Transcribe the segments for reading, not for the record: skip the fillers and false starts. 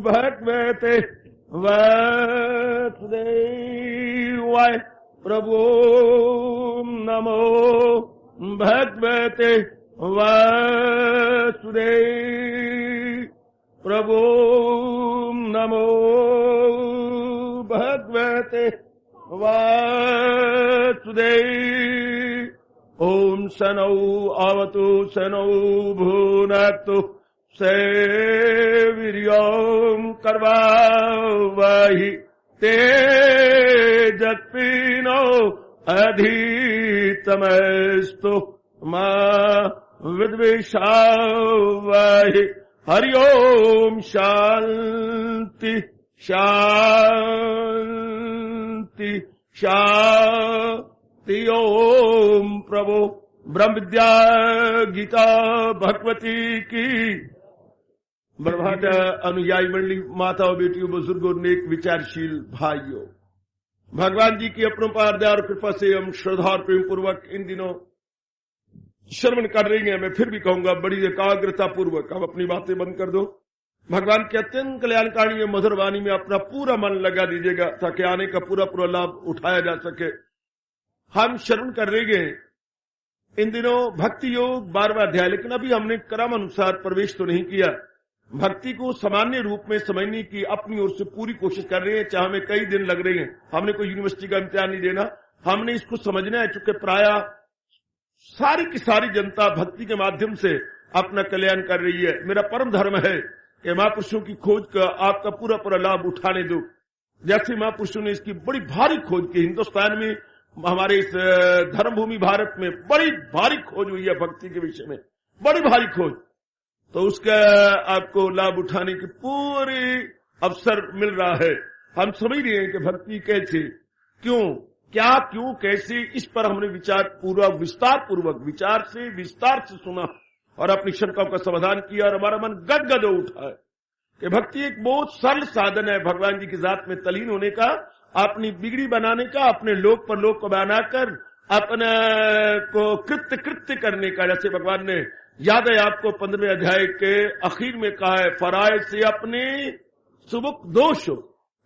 भगवते वासुदेवाय। प्रभु नमो भगवते वासुदेव। प्रभु नमो भगवते वासुदेव। ओम शनौ अवतु शनौ भुनक्तु सेवीर्यं कर्वावहि तेजस्विनो अधितमस्तु मा विद्विषावहि। हरि ओम शांति शांति शांति। ओम प्रभु ब्रह्म विद्या गीता भगवती की। बड़भागा अनुयायी मंडली, माताओं, बेटियों, बुजुर्गों, नेक विचारशील भाइयों, भगवान जी की अपरंपार दया और कृपा से हम श्रद्धा और प्रेम पूर्वक इन दिनों श्रवण कर रही हैं। मैं फिर भी कहूंगा बड़ी एकाग्रता पूर्वक अब अपनी बातें बंद कर दो। भगवान के अत्यंत कल्याणकारी मधुर वाणी में अपना पूरा मन लगा दीजिएगा ताकि आने का पूरा पूरा लाभ उठाया जा सके। हम श्रवण कर रहे हैं इन दिनों भक्ति योग 12वां अध्याय, लेकिन अभी हमने क्रम अनुसार प्रवेश तो नहीं किया। भक्ति को सामान्य रूप में समझने की अपनी ओर से पूरी कोशिश कर रहे हैं, चाहे हमें कई दिन लग रहे हैं। हमने कोई यूनिवर्सिटी का इम्तिहान नहीं देना, हमने इसको समझना है। चूंकि प्राय सारी की सारी जनता भक्ति के माध्यम से अपना कल्याण कर रही है। मेरा परम धर्म है कि महापुरुषों की खोज का आपका पूरा पूरा लाभ उठाने दो। जैसे महापुरुषों ने इसकी बड़ी भारी खोज की, हिंदुस्तान में, हमारे इस धर्मभूमि भारत में बड़ी भारी खोज हुई है भक्ति के विषय में, बड़ी भारी खोज। तो उसका आपको लाभ उठाने की पूरी अवसर मिल रहा है। हम समझ रहे हैं कि भक्ति कैसे, क्यों, क्या, क्यों, कैसे, इस पर हमने विचार पूरा विस्तार पूर्वक विचार से विस्तार से सुना और अपनी शंकाओं का समाधान किया और हमारा मन गदगद हो उठा है कि भक्ति एक बहुत सरल साधन है भगवान जी की जात में तलीन होने का, अपनी बिगड़ी बनाने का, अपने लोक पर लोक को बनाकर अपने को कृत्य कृत्य करने का। जैसे भगवान ने, याद है आपको 15वें अध्याय के आखिर में कहा है, फराय से अपने सुबुक दोष।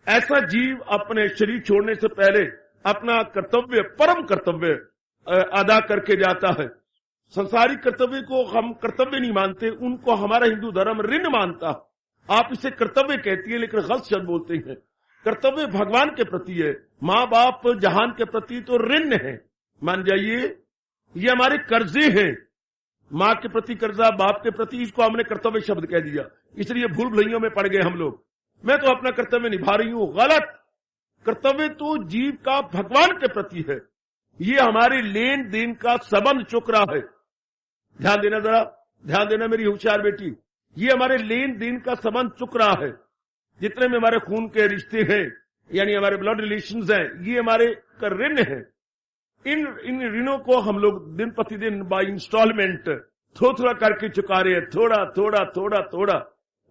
ऐसा जीव अपने शरीर छोड़ने से पहले अपना कर्तव्य, परम कर्तव्य अदा करके जाता है। संसारिक कर्तव्य को हम कर्तव्य नहीं मानते, उनको हमारा हिंदू धर्म ऋण मानता। आप इसे कर्तव्य कहती है लेकिन गलत शब्द बोलते हैं। कर्तव्य भगवान के प्रति है, माँ बाप जहान के प्रति तो ऋण है, मान जाइए। ये हमारे कर्जे हैं, माँ के प्रति कर्जा, बाप के प्रति, इसको हमने कर्तव्य शब्द कह दिया, इसलिए भूल भुलैयों में पड़ गए हम लोग। मैं तो अपना कर्तव्य निभा रही हूं, गलत। कर्तव्य तो जीव का भगवान के प्रति है। ये हमारे लेन देन का संबंध चुक रहा है। ध्यान देना, जरा ध्यान देना मेरी होशियार बेटी, ये हमारे लेन देन का संबंध चुक रहा है। जितने में हमारे खून के रिश्ते हैं, यानी हमारे ब्लड रिलेशंस हैं, ये हमारे का ऋण है। इन ऋणों को हम लोग दिन प्रतिदिन बाय इंस्टॉलमेंट थोड़ा करके चुका रहे हैं, थोड़ा थोड़ा थोड़ा थोड़ा।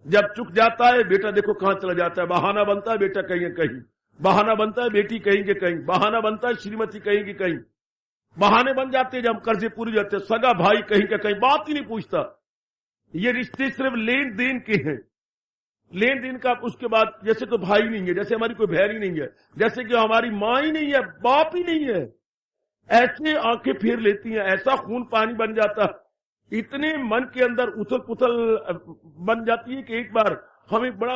जब चुक जाता है बेटा देखो कहां चला जाता है, बहाना बनता है बेटा कहीं कहीं, बहाना बनता है बेटी कहीं के कहीं, बहाना बनता है श्रीमती कहीं की कहीं, बहाने बन जाते हैं। जब कर्जे पूरे जाते हैं, सगा भाई कहीं का कहीं बात ही नहीं पूछता। ये रिश्ते सिर्फ लेन देन के हैं, लेन देन का। उसके बाद जैसे कोई भाई नहीं है, जैसे हमारी कोई बहन ही नहीं है, जैसे कि हमारी माँ ही नहीं है, बाप ही नहीं है, ऐसे आंखें फेर लेती हैं, ऐसा खून पानी बन जाता, इतने मन के अंदर उथल पुथल बन जाती है कि एक बार हमें बड़ा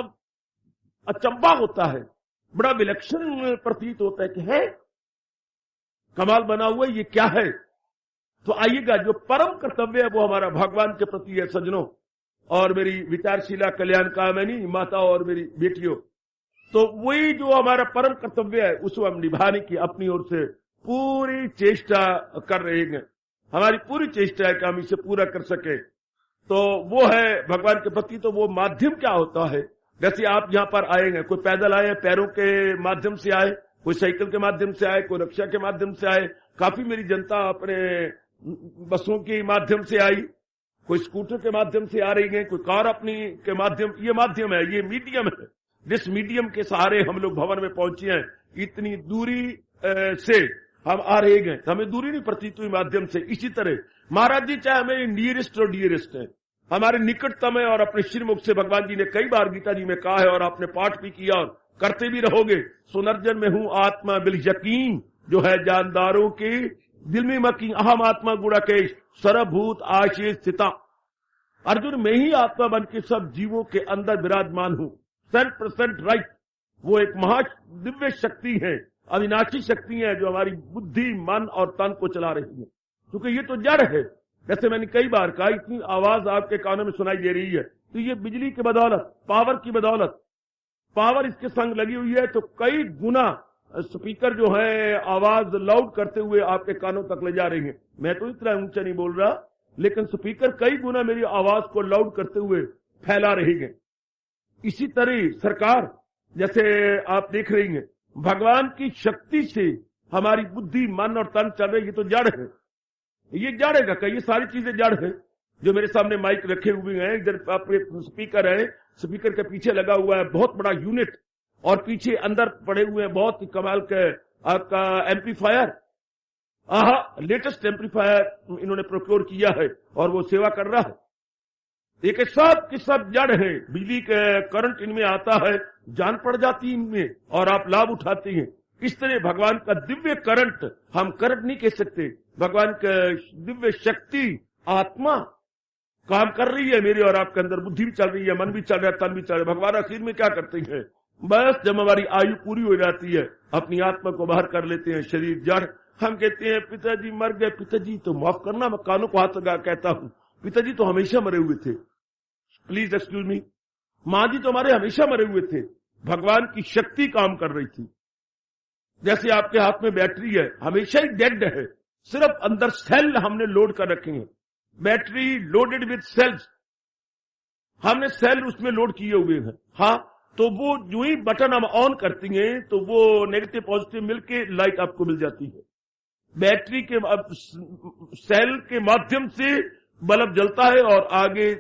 अचंभा होता है, बड़ा विलक्षण प्रतीत होता है कि है कमाल बना हुआ ये क्या है। तो आइएगा, जो परम कर्तव्य है वो हमारा भगवान के प्रति है सज्जनों और मेरी विचारशीला कल्याण कामनी माता और मेरी बेटियों। तो वही जो हमारा परम कर्तव्य है उसको हम निभाने की अपनी ओर से पूरी चेष्टा कर रहे हैं। हमारी पूरी चेष्टा है कि हम इसे पूरा कर सके। तो वो है भगवान के प्रति। तो वो माध्यम क्या होता है, जैसे आप यहाँ पर आएंगे, कोई पैदल आए, पैरों के माध्यम से आए, कोई साइकिल के माध्यम से आए, कोई रिक्शा के माध्यम से आए, काफी मेरी जनता अपने बसों के माध्यम से आई, कोई स्कूटर के माध्यम से आ रही है, कोई कार अपनी के माध्यम। ये माध्यम है, ये मीडियम है, जिस मीडियम के सहारे हम लोग भवन में पहुंचे हैं। इतनी दूरी से हम आ रहे हैं, हमें दूरी नहीं प्रतीत हुई माध्यम से। इसी तरह महाराज जी चाहे हमें नियरेस्ट और डियरेस्ट है, हमारे निकटतम है और अपने श्रीमुख से भगवान जी ने कई बार गीता जी में कहा है और आपने पाठ भी किया और करते भी रहोगे। सुनर्जन में हूं आत्मा बिल यकीन, जो है जानदारों के दिल में मकी, अहम आत्मा गुणाकेश सर्वभूत आशेष स्थिता। अर्जुन में ही आत्मा बन के सब जीवों के अंदर विराजमान हूं, 100% राइट। वो एक महा दिव्य शक्ति है, अविनाशी शक्ति है, जो हमारी बुद्धि, मन और तन को चला रही है। क्योंकि ये तो जड़ है, जैसे मैंने कई बार कहा, इतनी आवाज आपके कानों में सुनाई दे रही है तो ये बिजली की बदौलत, पावर की बदौलत, पावर इसके संग लगी हुई है, तो कई गुना स्पीकर जो है आवाज लाउड करते हुए आपके कानों तक ले जा रही है। मैं तो इतना ऊंचा नहीं बोल रहा, लेकिन स्पीकर कई गुना मेरी आवाज को लाउड करते हुए फैला रही है। इसी तरह सरकार, जैसे आप देख रही हैं, भगवान की शक्ति से हमारी बुद्धि, मन और तन चल रही है, तो जड़ है। ये जड़ है का, ये सारी चीजें जड़ है। जो मेरे सामने माइक रखे हुए हैं, इधर आपके स्पीकर है, स्पीकर के पीछे लगा हुआ है बहुत बड़ा यूनिट, और पीछे अंदर पड़े हुए हैं बहुत ही कमाल के आपका एम्पलीफायर। लेटेस्ट एम्पलीफायर इन्होंने प्रोक्योर किया है और वो सेवा कर रहा है। एक सब की सब जड़ है, बिजली के करंट इनमें आता है, जान पड़ जाती है इनमें और आप लाभ उठाते हैं। इस तरह भगवान का दिव्य करंट, हम करंट नहीं कह सकते, भगवान का दिव्य शक्ति आत्मा काम कर रही है मेरे और आपके अंदर। बुद्धि भी चल रही है, मन भी चल रहा है, तन भी चल रहा है। भगवान आखिर में क्या करते हैं, बस जब हमारी आयु पूरी हो जाती है अपनी आत्मा को बाहर कर लेते हैं, शरीर जड़। हम कहते हैं पिताजी मर गए, पिताजी तो माफ करना, मैं कानों को हाथ लगा कहता हूं, पिताजी तो हमेशा मरे हुए थे, प्लीज एक्सक्यूज मी। माँ जी तो हमारे हमेशा मरे हुए थे। भगवान की शक्ति काम कर रही थी। जैसे आपके हाथ में बैटरी है, हमेशा ही डेड है, सिर्फ अंदर सेल हमने लोड कर रखे हैं। बैटरी लोडेड विद सेल्स, हमने सेल उसमें लोड किए हुए हैं। हाँ, तो वो जो ही बटन हम ऑन करती हैं तो वो नेगेटिव पॉजिटिव मिलके लाइट आपको मिल जाती है। बैटरी के सेल के माध्यम से बल्ब जलता है और आगे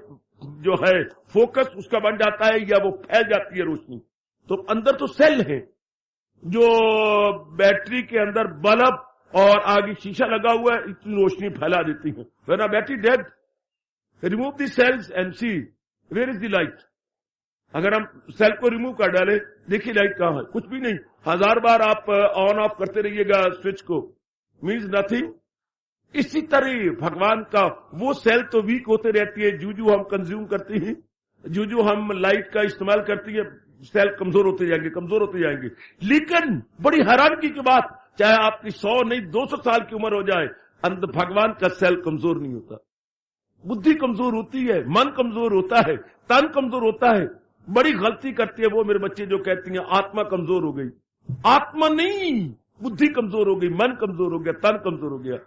जो है फोकस उसका बन जाता है या वो फैल जाती है रोशनी। तो अंदर तो सेल है जो बैटरी के अंदर बल्ब और आगे शीशा लगा हुआ है, इतनी रोशनी फैला देती है। When a battery dead, remove the cells and see where is the light. अगर हम सेल को रिमूव कर डाले, देखिए लाइट कहां है, कुछ भी नहीं। 1000 बार आप ऑन ऑफ करते रहिएगा स्विच को, मीन्स नथिंग। इसी तरह भगवान का वो सेल तो वीक होते रहती है, जू हम कंज्यूम करते हैं, जू हम लाइट का इस्तेमाल करती है, सेल कमजोर होते जाएंगे, कमजोर होते जाएंगे। लेकिन बड़ी हैरानगी की बात, चाहे आपकी 100 नहीं 200 साल की उम्र हो जाए, अंदर भगवान का सेल कमजोर नहीं होता। बुद्धि कमजोर होती है, मन कमजोर होता है, तन कमजोर होता है। बड़ी गलती करती है वो मेरे बच्चे जो कहती हैं आत्मा कमजोर हो गई। आत्मा नहीं, बुद्धि कमजोर हो गई, मन कमजोर हो गया, तन कमजोर हो गया।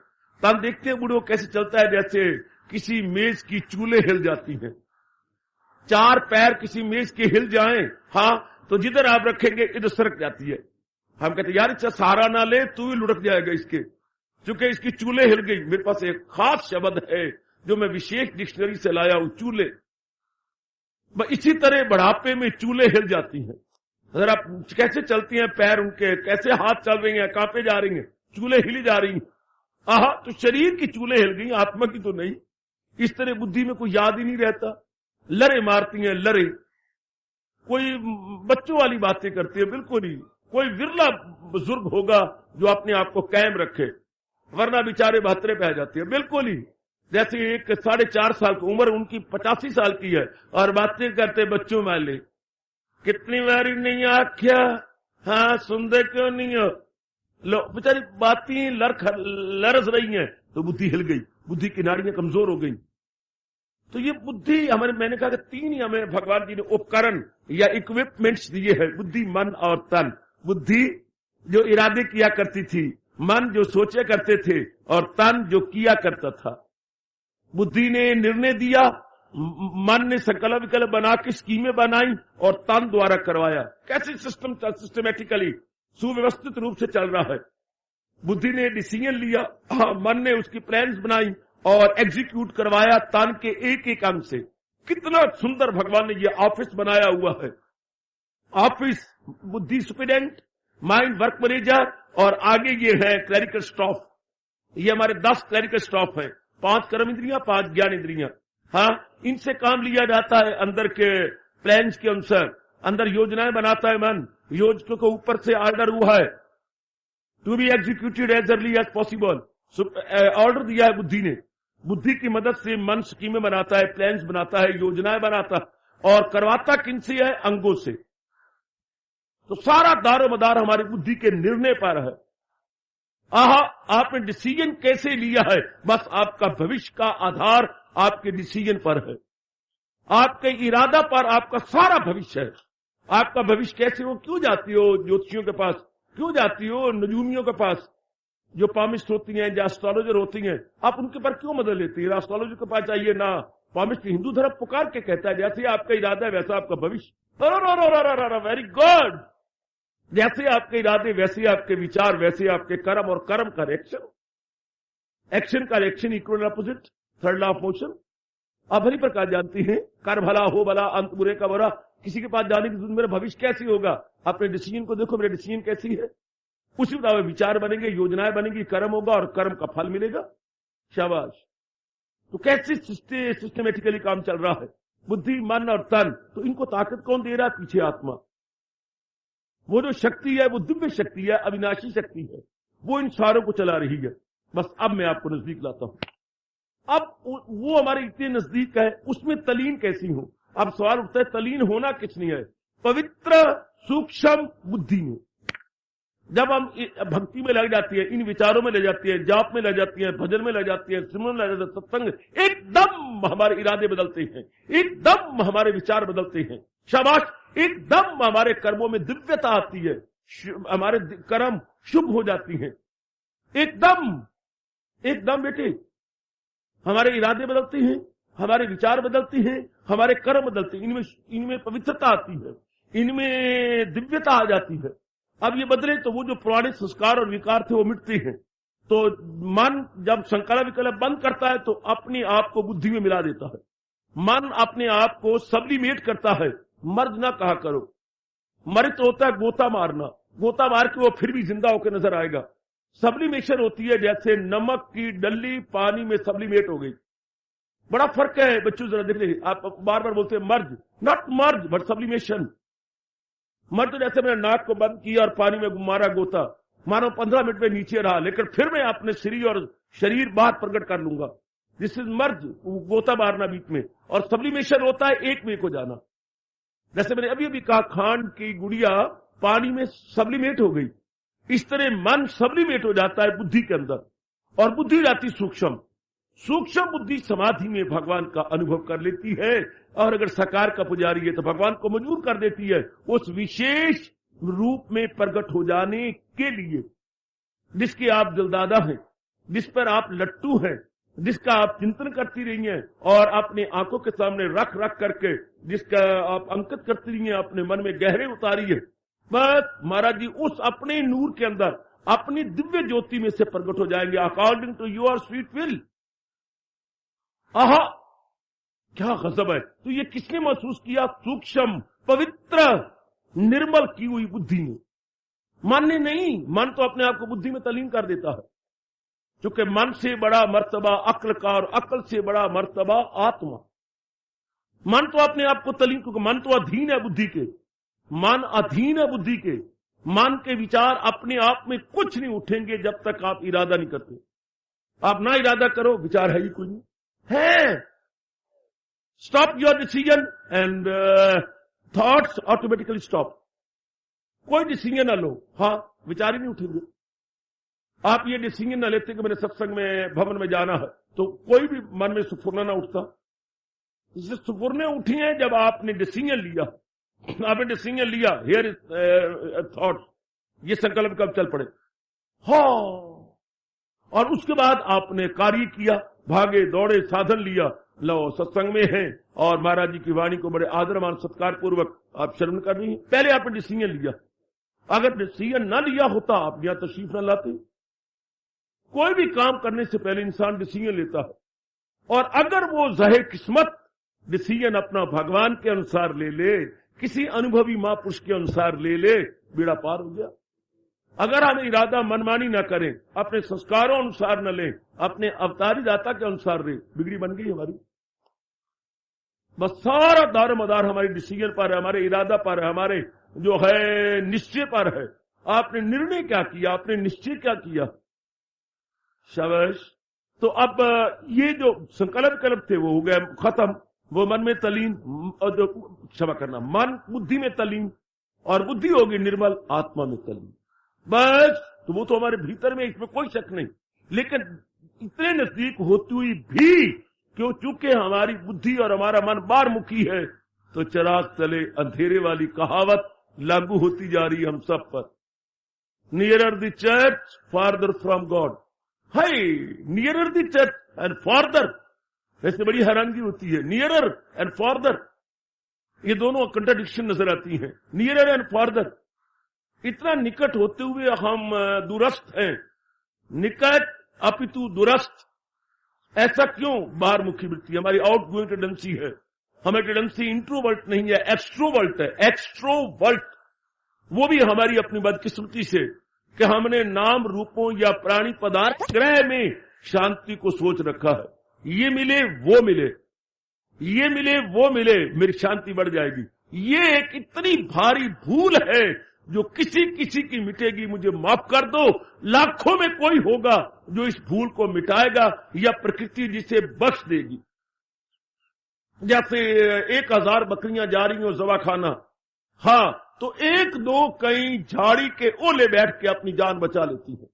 तन देखते हैं बूढ़े कैसे चलता है, जैसे किसी मेज की चूल्हे हिल जाती हैं। 4 पैर किसी मेज के हिल जाएं, हाँ, तो जिधर आप रखेंगे इधर सरक जाती है। हम कहते यार इसका सहारा ना ले, तू ही लुढ़क जाएगा इसके, क्योंकि इसकी चूल्हे हिल गई। मेरे पास एक खास शब्द है जो मैं विशेष डिक्शनरी से लाया हूं, चूल्हे। इसी तरह बुढ़ापे में चूल्हे हिल जाती हैं। अगर आप कैसे चलती हैं पैर उनके, कैसे हाथ चल रही हैं, कांपे जा रही हैं, चूल्हे हिली जा रही हैं। तो शरीर की चूल्हे हिल गई, आत्मा की तो नहीं। इस तरह बुद्धि में कोई याद ही नहीं रहता, लरे मारती हैं, लरे। कोई बच्चों वाली बातें करती है, बिल्कुल ही। कोई विरला बुजुर्ग होगा जो अपने आप को कायम रखे, वरना बेचारे बहत्तरे पे आ जाती है, बिल्कुल ही। जैसे एक 4.5 साल की उम्र, उनकी 85 साल की है और बातें करते बच्चों वाले। कितनी बारी नहीं आख्या, हाँ सुनते क्यों नहीं हो, लो बेचारी बातें लरस रही हैं, तो बुद्धि हिल गई, बुद्धि की नाड़ियां कमजोर हो गई। तो ये बुद्धि हमारे, मैंने कहा कि 3 ही हमें भगवान जी ने उपकरण या इक्विपमेंट्स दिए हैं, बुद्धि, मन और तन। बुद्धि जो इरादे किया करती थी, मन जो सोचे करते थे, और तन जो किया करता था। बुद्धि ने निर्णय दिया, मन ने संकल्प विकल्प बना के स्कीमें बनाई और तन द्वारा करवाया। कैसे सिस्टमेटिकली सुव्यवस्थित रूप से चल रहा है। बुद्धि ने डिसीजन लिया, मन ने उसकी प्लान्स बनाई और एग्जीक्यूट करवाया तन के एक एक अंग से। कितना सुंदर भगवान ने ये ऑफिस बनाया हुआ है। ऑफिस, बुद्धि सुपरिटेंडेंट, माइंड वर्क मैनेजर, और आगे ये है क्लरिकल स्टाफ। ये हमारे 10 क्लरिकल स्टाफ है, 5 कर्म इंद्रियां, 5 ज्ञान इंद्रियां। हाँ, इनसे काम लिया जाता है अंदर के प्लान्स के अनुसार, अंदर योजनाएं बनाता है मन, योजकों को ऊपर से ऑर्डर हुआ है to be executed as early as possible, order दिया है बुद्धि ने। बुद्धि की मदद से मन स्कीमें बनाता है, प्लान्स बनाता है, योजनाएं बनाता है, और करवाता किनसे है? अंगों से। तो सारा दारो मदार हमारी बुद्धि के निर्णय पर है। आपने डिसीजन कैसे लिया है, बस आपका भविष्य का आधार आपके डिसीजन पर है, आपके इरादा पर आपका सारा भविष्य है। आपका भविष्य कैसे हो? क्यों जाती हो ज्योतिषियों के पास, क्यों जाती हो नजूमियों के पास, जो पामिस्ट होती हैं, जो एस्ट्रोलॉजर होती हैं, आप उनके पर क्यों मदद लेती है? एस्ट्रोलॉजर के पास जाइए ना। पामिस्ट हिंदू धर्म पुकार के कहता है जैसे आपका इरादा है वैसा आपका भविष्य। Very good. जैसे आपके इरादे वैसे आपके विचार, वैसे आपके कर्म, और कर्म का रिएक्शन, एक्शन का reaction equal opposite, third law of motion. आप भली प्रकार जानती हैं, कर भला हो भला, अंत बुरे का बुरा। किसी के पास जाने की जरूरत, मेरा भविष्य कैसी होगा? अपने डिसीजन को देखो, मेरा डिसीजन कैसी है, उसी मुताबिक विचार बनेंगे, योजनाएं बनेंगी, कर्म होगा और कर्म का फल मिलेगा। शाबाश। तो कैसे सिस्टमेटिकली काम चल रहा है? बुद्धि, मन और तन। तो इनको ताकत कौन दे रहा है? पीछे आत्मा। वो जो शक्ति है वो दिव्य शक्ति है, अविनाशी शक्ति है, वो इन सारों को चला रही है। बस अब मैं आपको नजदीक लाता हूं। अब वो हमारे इतने नजदीक है, उसमें तलीन कैसी हो? अब सवाल उठता है तलीन होना किसने है? पवित्र सूक्ष्म बुद्धि में। जब हम भक्ति में लग जाती है, इन विचारों में ले जाती है, जाप में लग जाती है, भजन में लग जाती है, सिमरन में लग जाती है, सत्संग, एकदम हमारे इरादे बदलते हैं, एकदम हमारे विचार बदलते हैं। शाबाश। एकदम हमारे कर्मों में दिव्यता आती है, हमारे कर्म शुभ हो जाती हैं। एकदम बेटे, हमारे इरादे बदलते हैं, हमारे विचार बदलते हैं, हमारे कर्म बदलते हैं। इनमें पवित्रता आती है, इनमें दिव्यता आ जाती है। अब ये बदले तो वो जो पुराने संस्कार और विकार थे वो मिटते हैं। तो मन जब संकल्प विकल्प बंद करता है तो अपने आप को बुद्धि में मिला देता है। मन अपने आप को सब्लिमेट करता है। मर्ज ना कहा करो, मरित होता है गोता मारना, गोता मार के वो फिर भी जिंदा होकर नजर आएगा। सब्लिमेशन होती है जैसे नमक की डल्ली पानी में सब्लिमेट हो गई। बड़ा फर्क है बच्चों, जरा देख लीजिए। आप बार बार बोलते हैं मर्ज, नॉट मर्ज बट सब्लिमेशन। मर्ज तो जैसे मैंने नाक को बंद किया और पानी में मारा गोता, मानो 15 मिनट में नीचे रहा, लेकिन फिर मैं अपने शरीर बाहर प्रकट कर लूंगा। दिस इज मर्ज, गोता मारना बीच में। और सब्लिमेशन होता है एक वे को जाना। जैसे मैंने अभी अभी कहा, खांड की गुड़िया पानी में सब्लिमेट हो गई, इस तरह मन सब्लिमेट हो जाता है बुद्धि के अंदर, और बुद्धि जाती सूक्ष्म। सूक्ष्म बुद्धि समाधि में भगवान का अनुभव कर लेती है, और अगर साकार का पुजारी है तो भगवान को मजबूर कर देती है उस विशेष रूप में प्रकट हो जाने के लिए, जिसके आप दिलदादा हैं, जिस पर आप लट्टू हैं, जिसका आप चिंतन करती रही हैं और अपने आंखों के सामने रख रख करके जिसका आप अंकित करती रही हैं, अपने मन में गहरे उतारी है। बस महाराज जी उस अपने नूर के अंदर अपनी दिव्य ज्योति में से प्रकट हो जाएंगे according to your sweet will. आहा, क्या गजब है। तो ये किसने महसूस किया? सूक्ष्म पवित्र निर्मल की हुई बुद्धि ने। मन ने नहीं, मन तो अपने आप को बुद्धि में तलीन कर देता है, क्योंकि मन से बड़ा मर्तबा अक्ल का और अक्ल से बड़ा मर्तबा आत्मा। मन तो अपने आप को तलीन, क्योंकि मन तो अधीन है बुद्धि के, मन अधीन है बुद्धि के। मन के विचार अपने आप में कुछ नहीं उठेंगे जब तक आप इरादा नहीं करते। आप ना इरादा करो, विचार है ही कोई नहीं है। Stop your decision and thoughts automatically stop. कोई डिसीजन ना लो, हाँ, विचार ही नहीं उठेंगे। आप ये डिसीजन ना लेते कि मेरे सत्संग में भवन में जाना है, तो कोई भी मन में सुफुरना ना उठता। इससे सुफुरने उठी हैं जब आपने डिसीजन लिया। आपने डिसीजन लिया, हियर इज थॉट, ये संकल्प कब चल पड़े, हाँ, और उसके बाद आपने कार्य किया, भागे दौड़े साधन लिया, लो सत्संग में है और महाराज जी की वाणी को बड़े आदर मान सत्कार पूर्वक आप श्रवण कर रही हैं। पहले आपने डिसीजन लिया। अगर डिसीजन ना लिया होता आप यहां तशरीफ न लाते। कोई भी काम करने से पहले इंसान डिसीजन लेता है, और अगर वो ज़ाहिर किस्मत डिसीजन अपना भगवान के अनुसार ले ले, किसी अनुभवी महापुरुष के अनुसार ले ले, बेड़ा पार हो गया। अगर हम इरादा मनमानी ना करें, अपने संस्कारों अनुसार न लें, अपने अवतारी दाता के अनुसार लें, बिगड़ी बन गई हमारी। बस सारा दारो मदार हमारी डिसीजन पर है, हमारे इरादा पर है, हमारे जो है निश्चय पर है। आपने निर्णय क्या किया, आपने निश्चय क्या किया। शाबाश। तो अब ये जो संकल्प कल्प थे वो हो गए खत्म। वो मन में तलीन, और जो क्षमा करना, मन बुद्धि में तलीन, और बुद्धि होगी निर्मल, आत्मा में तलीन। बस, तो वो तो हमारे भीतर में, इसमें कोई शक नहीं। लेकिन इतने नजदीक होती हुई भी क्यों, चूंकि हमारी बुद्धि और हमारा मन बारमुखी है, तो चिराग तले अंधेरे वाली कहावत लागू होती जा रही है हम सब पर। Nearer the church farther from God. है nearer the church and farther, ऐसे बड़ी हैरानगी होती है। नियरर एंड फार्दर, ये दोनों कंट्राडिक्शन नजर आती हैं। नियरर एंड फार्दर, इतना निकट होते हुए हम दूरस्थ हैं। निकट अपितु दूरस्थ, ऐसा क्यों? बाहरमुखी वृत्ति हमारी आउट गोइंग टेंडेंसी है। हमें टेंडेंसी इंट्रोवर्ट नहीं है, एक्सट्रोवर्ट है। एक्सट्रोवर्ट, वो भी हमारी अपनी बदकिस्मती से कि हमने नाम रूपों या प्राणी पदार्थ ग्रह में शांति को सोच रखा है। ये मिले वो मिले, ये मिले वो मिले, मेरी शांति बढ़ जाएगी। ये एक इतनी भारी भूल है जो किसी किसी की मिटेगी, मुझे माफ कर दो। लाखों में कोई होगा जो इस भूल को मिटाएगा, या प्रकृति जिसे बख्श देगी। जैसे 1000 बकरियां जा रही हो जवाखाना, हाँ, तो 1-2 कहीं झाड़ी के ओले बैठ के अपनी जान बचा लेती है,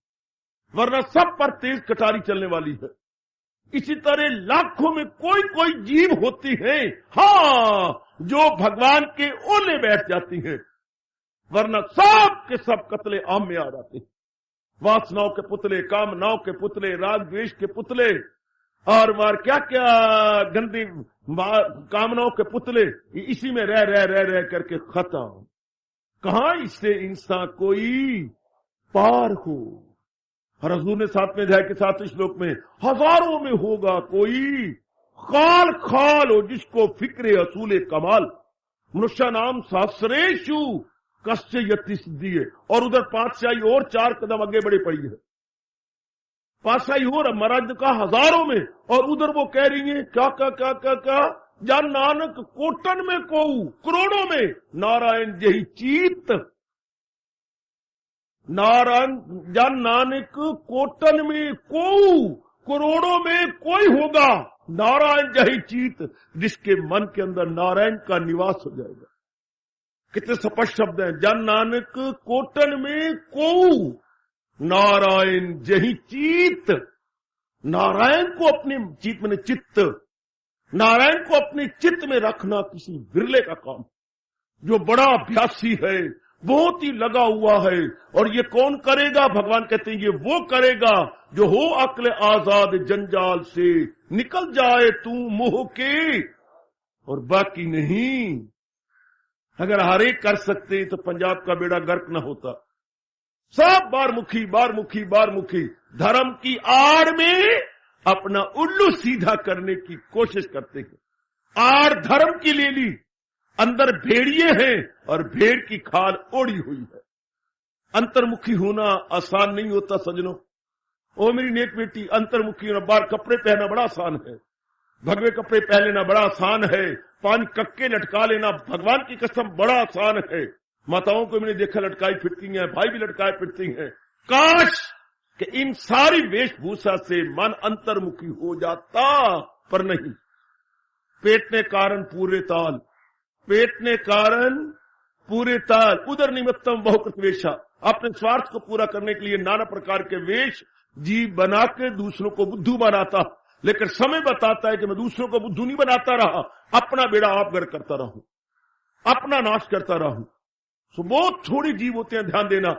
वरना सब पर तेज कटारी चलने वाली है। इसी तरह लाखों में कोई कोई जीव होती है, हाँ, जो भगवान के ओले बैठ जाती है, वरना सब के सब कत्ले आम में आ जाते हैं। वासनाओं के पुतले, कामनाओं के पुतले, राग द्वेष के पुतले, और मार क्या क्या गंदी कामनाओं के पुतले, इसी में रह रह रह रह करके खत्म। कहां इससे इंसान कोई पार हो। हजूर ने 7वें अध्याय के 7वें श्लोक में, हजारों में होगा कोई खाल खाल हो जिसको फिक्रे असूले कमाल, मनुष्य नाम शास्त्रेशु कश्य यति सिद्धि है। और उधर पातशाही और 4 कदम आगे बढ़े पड़ी है। पातशाही और महाराज ने कहा हजारों में, और उधर वो कह रही है क्या क्या क्या क्या क्या, जान नानक कोटन में कोऊ, करोड़ों में नारायण जही चीत। नारायण जान नानक कोटन में कोऊ, करोड़ों में कोई होगा नारायण जही चीत, जिसके मन के अंदर नारायण का निवास हो जाएगा। कितने स्पष्ट शब्द हैं। जन नानक कोटन में कोऊ, नारायण जही चीत। नारायण को अपने चित्त में, चित्त, नारायण को अपने चित्त में रखना किसी विरले का काम। जो बड़ा अभ्यासी है, बहुत ही लगा हुआ है, और ये कौन करेगा? भगवान कहते हैं ये वो करेगा जो हो अक्ल आजाद जंजाल से, निकल जाए तू मोह के, और बाकी नहीं। अगर हर एक कर सकते तो पंजाब का बेड़ा गर्क न होता। सब बारमुखी बारमुखी बारमुखी धर्म की आड़ में अपना उल्लू सीधा करने की कोशिश करते हैं। आड़ धर्म की ले ली, अंदर भेड़िए हैं और भेड़ की खाल ओढ़ी हुई है। अंतर्मुखी होना आसान नहीं होता सजनों। ओ मेरी नेक बेटी, अंतर्मुखी होना, बाहर कपड़े पहनना बड़ा आसान है, भगवे कपड़े पहन लेना बड़ा आसान है, 5 कक्के लटका लेना भगवान की कसम बड़ा आसान है। माताओं को मैंने देखा लटकाई फिरती हैं, भाई भी लटकाए फिरती हैं। काश कि इन सारी वेशभूषा से मन अंतर्मुखी हो जाता, पर नहीं। पेट ने कारण पूरे ताल, पेट ने कारण पूरे ताल, उदर निमित्तम बहुकृत वेशा। अपने स्वार्थ को पूरा करने के लिए नाना प्रकार के वेश जीव बना के दूसरों को बुद्धू बनाता, लेकिन समय बताता है कि मैं दूसरों को बुद्धू नहीं बनाता रहा, अपना बेड़ा आप गर्क करता रहूं, अपना नाश करता रहूं। सो बहुत थोड़ी जीव होते हैं, ध्यान देना,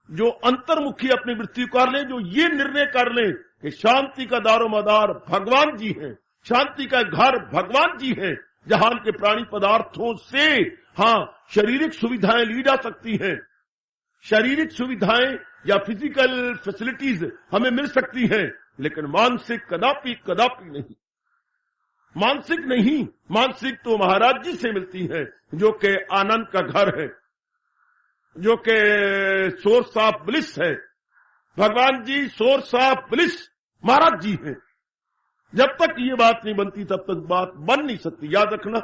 जो अंतर्मुखी अपनी वृत्ति कर ले, जो ये निर्णय कर ले कि शांति का दारोमदार भगवान जी है, शांति का घर भगवान जी है। जहां के प्राणी पदार्थों से हाँ शारीरिक सुविधाएं ली जा सकती हैं, शारीरिक सुविधाएं या फिजिकल फैसिलिटीज हमें मिल सकती हैं, लेकिन मानसिक कदापि कदापि नहीं। मानसिक नहीं, मानसिक तो महाराज जी से मिलती है, जो कि आनंद का घर है, जो कि सोर्स ऑफ ब्लिस है। भगवान जी सोर्स ऑफ ब्लिस महाराज जी हैं। जब तक ये बात नहीं बनती तब तक बात बन नहीं सकती, याद रखना।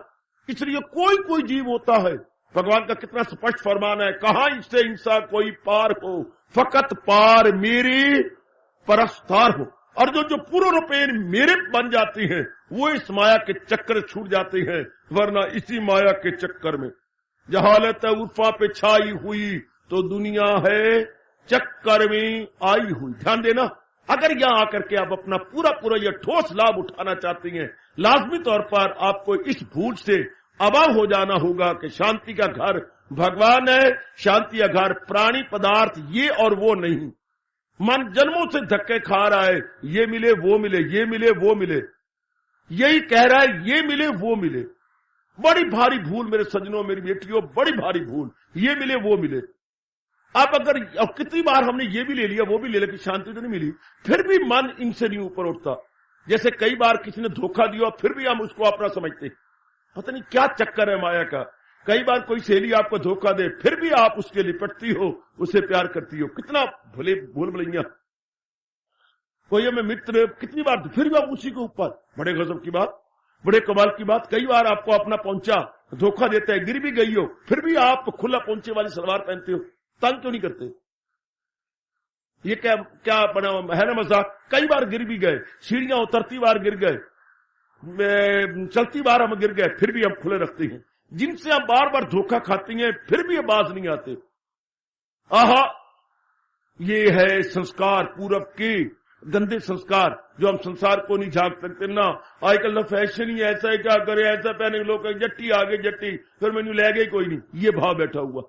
इसलिए कोई कोई जीव होता है, भगवान का कितना स्पष्ट फरमान है, कहां इससे इंसान कोई पार हो, फकत पार मेरे परस्तार हो। और जो पूर्ण रूपेण मेरे बन जाती हैं वो इस माया के चक्कर छूट जाते हैं, वरना इसी माया के चक्कर में जहालत उर्फा पे छाई हुई तो दुनिया है चक्कर में आई हुई। ध्यान देना, अगर यहां आकर के आप अपना पूरा पूरा यह ठोस लाभ उठाना चाहती हैं, लाजमी तौर पर आपको इस भूल से अबाह हो जाना होगा कि शांति का घर भगवान है, शांति का घर प्राणी पदार्थ ये और वो नहीं। मन जन्मों से धक्के खा रहा है, ये मिले वो मिले, ये मिले वो मिले, यही कह रहा है ये मिले वो मिले। बड़ी भारी भूल मेरे सज्जनों, मेरी बेटियों, बड़ी भारी भूल, ये मिले वो मिले। अब कितनी बार हमने ये भी ले लिया वो भी ले लिया कि शांति तो नहीं मिली, फिर भी मन इनसे नहीं ऊपर उठता। जैसे कई बार किसी ने धोखा दिया फिर भी हम उसको अपना समझते, पता नहीं क्या चक्कर है माया का। कई बार कोई सहेली आपको धोखा दे फिर भी आप उसके लिपटती हो, उससे प्यार करती हो, कितना भले भूल भलैया। कोई हमें मित्र कितनी बार, फिर भी आप उसी के ऊपर। बड़े गजब की बात, बड़े कमाल की बात, कई बार आपको अपना पहुंचा धोखा देता है, गिर भी गई हो फिर भी आप खुला पहुंचे वाली सलवार पहनते हो, तंग क्यों नहीं करते? ये क्या बना है ना मजाक। कई बार गिर भी गए, सीढ़ियां उतरती बार गिर गए, चलती बार हम गिर गए, फिर भी हम खुले रखते हैं। जिनसे हम बार बार धोखा खाती हैं फिर भी ये बाज नहीं आते। आहा, ये है संस्कार पूरब के गंदे संस्कार, जो हम संसार को नहीं झांक सकते ना। आजकल फैशन ही ऐसा है, क्या करे, ऐसा पहने लोग, जट्टी आगे जट्टी, फिर मैंने ले गई कोई नहीं, ये भाव बैठा हुआ।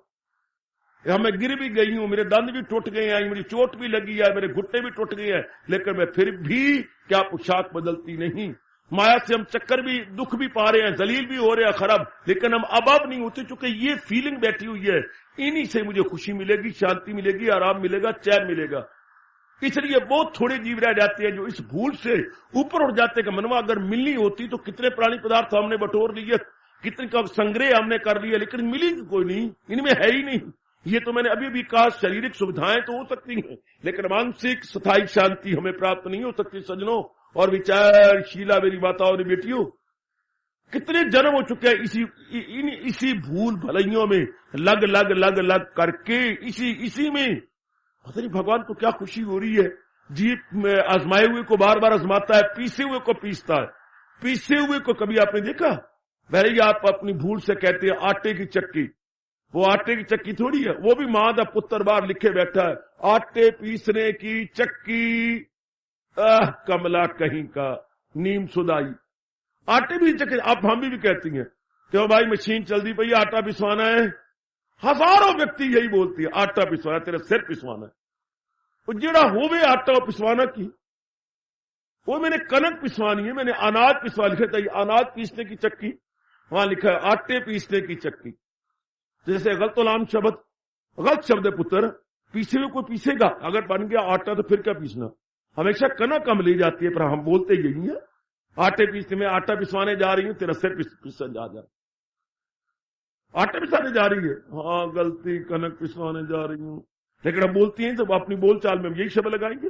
मैं गिर भी गई हूं, मेरे दंद भी टूट गए हैं, मेरी चोट भी लगी है, मेरे घुट्टे भी टूट गए हैं, लेकिन मैं फिर भी क्या पोशाक बदलती नहीं। माया से हम चक्कर भी, दुख भी पा रहे हैं, जलील भी हो रहे हैं खराब, लेकिन हम अब नहीं होते, चूंकि ये फीलिंग बैठी हुई है, इन्हीं से मुझे खुशी मिलेगी, शांति मिलेगी, आराम मिलेगा, चैन मिलेगा। इसलिए बहुत थोड़े जीव रह जाते हैं जो इस भूल से ऊपर उठ जाते हैं कि मनवा अगर मिलनी होती तो कितने प्राणी पदार्थ हमने बटोर लिए, कितने का संग्रह हमने कर लिया, लेकिन मिली कोई नहीं, इनमें है ही नहीं। ये तो मैंने अभी भी कहा, शारीरिक सुविधाएं तो हो सकती हैं, लेकिन मानसिक स्थायी शांति हमें प्राप्त नहीं हो सकती सज्जनों और विचारशीला मेरी माताओं और बेटियों। कितने जन्म हो चुके हैं इसी भूल भलाइयों में लग लग लग लग करके, इसी में पता नहीं भगवान को क्या खुशी हो रही है। जीप में आजमाए हुए को बार बार आजमाता है, पीसे हुए को पीसता है। पीसे हुए को कभी आपने देखा? भले आप अपनी भूल से कहते हैं आटे की चक्की, वो आटे की चक्की थोड़ी है, वो भी मां दा पुत्र बार लिखे बैठा है, आटे पीसने की चक्की, कमला कहीं का नीम सुदाई। आटे भी चक्की, आप हम भी कहती हैं क्यों भाई मशीन चलती पई, आटा पिसवाना है। हजारों व्यक्ति यही बोलती है, आटा पिसवाना, तेरा सिर पिसवाना है। जेड़ा होवे आटा पिसवाना की, वो मैंने कनक पिसवानी है, मैंने अनाज पिसवा लिखा था, अनाज पीसने की चक्की, वहां लिखा है आटे पीसने की चक्की। जैसे गलतुलाम शब्द, गलत शब्द है पुत्र, पीछे में कोई पीसेगा, अगर बन गया आटा तो फिर क्या पीसना। हमेशा कनक हम ले जाती है, पर हम बोलते यही है, आटे पीसने में आटा पिसवाने जा रही हूं, तेरा सिर पिसन जा आटा पिसाने जा रही है, हाँ गलती, कनक पिसवाने जा रही हूं। लेकिन हम बोलती हैं तो अपनी बोलचाल में हम यही शब्द लगाएंगे।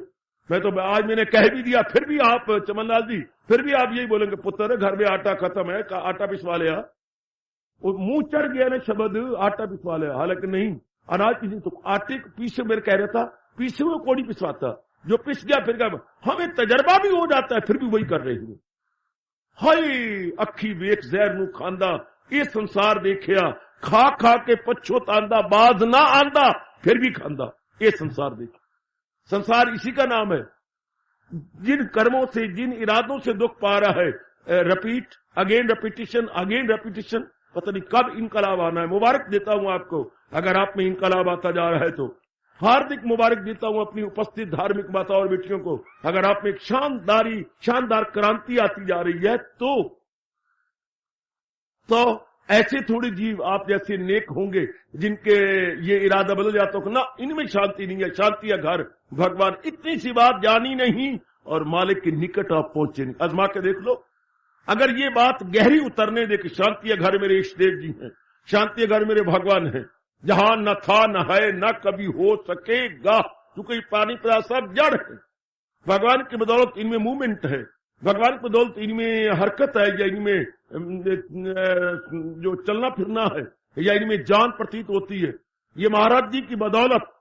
मैं तो आज मैंने कह भी दिया, फिर भी आप चमनलाल जी, फिर भी आप यही बोलेंगे पुत्र घर में आटा खत्म है, आटा पिसवा लिया। वो मुंह चढ़ गया ना शब्द, आटा पिसवा लिया, हालांकि नहीं, अनाज पीसी तो आटे पीछे मेरे कह रहा था, पीछे हुए कोई नहीं पिसवाता, जो पिस गया फिर क्या, हमें तजर्बा भी हो जाता है, फिर भी वही कर रहे हैं। हाय अखी वेख जहर नू खांदा, ये संसार देखिया, खा खा के पछोतांदा, बाज ना आंदा फिर भी खांदा, ये संसार देखिए। संसार इसी का नाम है। जिन कर्मों से, जिन इरादों से दुख पा रहा है, repeat again repetition, again repetition, पता नहीं कब इनकलाब आना है। मुबारक देता हूं आपको, अगर आप में इनकलाब आता जा रहा है तो हार्दिक मुबारक देता हूं अपनी उपस्थित धार्मिक माताओं और बेटियों को। अगर आप में एक शानदार क्रांति आती जा रही है तो ऐसे थोड़े जीव आप जैसे नेक होंगे जिनके ये इरादा बदल जाता हो ना, इनमें शांति नहीं है, शांति है घर भगवान। इतनी सी बात जानी नहीं और मालिक के निकट आप पहुंचे नहीं। आजमा के देख लो, अगर ये बात गहरी उतरने दे कि शांति घर मेरे इष्ट देव जी हैं, शांति घर मेरे भगवान है, जहां न था न है न कभी हो सकेगा, क्योंकि पानी पर सब जड़ है। भगवान की बदौलत इनमें मूवमेंट है, भगवान की बदौलत इनमें हरकत है, या इनमें जो चलना फिरना है, या इनमें जान प्रतीत होती है, ये महाराज जी की बदौलत।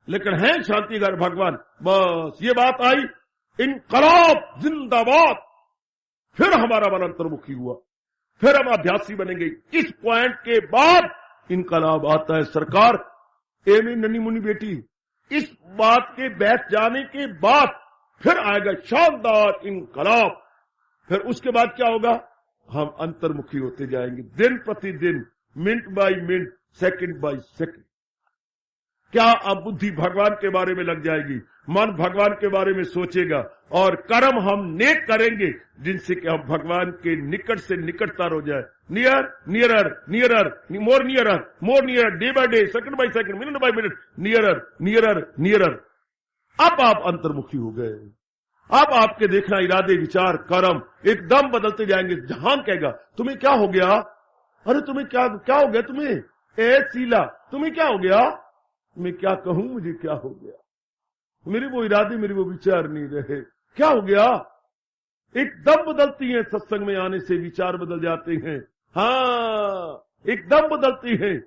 लेकिन है शांतिगर भगवान। बस ये बात आई, इनकलाब जिंदाबाद। फिर हमारा मन अंतर्मुखी हुआ, फिर हम अभ्यासी बनेंगे। इस पॉइंट के बाद इनकलाब आता है सरकार। एमी नन्ही मुन्नी बेटी, इस बात के बैठ जाने के बाद फिर आएगा शानदार इनकलाब। फिर उसके बाद क्या होगा? हम अंतर्मुखी होते जाएंगे, दिन प्रतिदिन, minute by minute, second by second. क्या अब बुद्धि भगवान के बारे में लग जाएगी, मन भगवान के बारे में सोचेगा, और कर्म हम नेक करेंगे जिनसे कि हम भगवान के निकट से निकटतर हो जाए। Near nearer nearer, more nearer more nearer, day by day, second by second, minute by minute, nearer nearer nearer. अब आप अंतर्मुखी हो गए। अब आपके देखना इरादे, विचार, कर्म एकदम बदलते जाएंगे। जहान कहेगा तुम्हें क्या हो गया? अरे तुम्हें क्या हो गया? तुम्हें ए शीला, तुम्हें क्या हो गया? मैं क्या कहूं, मुझे क्या हो गया? मेरे वो इरादे, मेरे वो विचार नहीं रहे, क्या हो गया? एकदम बदलती हैं। सत्संग में आने से विचार बदल जाते हैं। हाँ, एकदम बदलती है।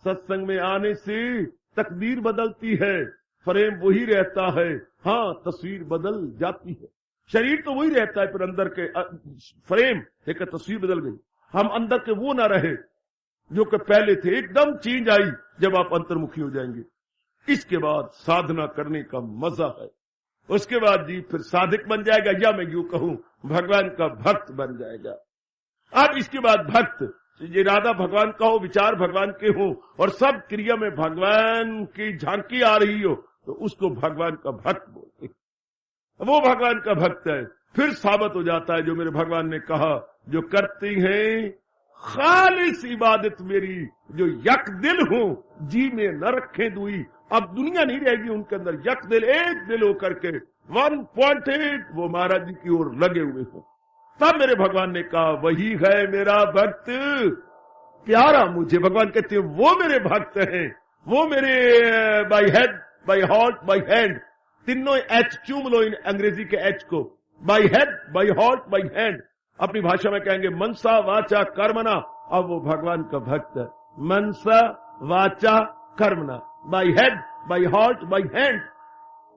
सत्संग में आने से तकदीर बदलती है। फ्रेम वही रहता है, हाँ तस्वीर बदल जाती है। शरीर तो वही रहता है, पर अंदर के फ्रेम एक तस्वीर बदल गई। हम अंदर के वो ना रहे जो कि पहले थे। एकदम चेंज आई जब आप अंतर्मुखी हो जाएंगे। इसके बाद साधना करने का मजा है। उसके बाद जी फिर साधक बन जाएगा, या मैं यूं कहूं भगवान का भक्त बन जाएगा। अब इसके बाद भक्त, इरादा भगवान का हो, विचार भगवान के हो, और सब क्रिया में भगवान की झांकी आ रही हो, तो उसको भगवान का भक्त बोलते हैं। वो भगवान का भक्त है। फिर साबित हो जाता है जो मेरे भगवान ने कहा, जो करती हैं खालिस इबादत मेरी, जो यक दिल हो, जी में न रखे दुई। अब दुनिया नहीं रहेगी उनके अंदर, यक दिल, एक दिल होकर के 1.8 वो महाराज जी की ओर लगे हुए हो। तब मेरे भगवान ने कहा वही है मेरा भक्त प्यारा मुझे। भगवान कहते हैं वो मेरे भक्त हैं, वो मेरे bye head, by heart, by hand, तीनों एच चूम लो इन अंग्रेजी के एच को। Bye head, by heart, by hand. अपनी भाषा में कहेंगे मनसा वाचा कर्मना। अब वो भगवान का भक्त है। मनसा वाचा कर्मना, by head, by heart, by hand.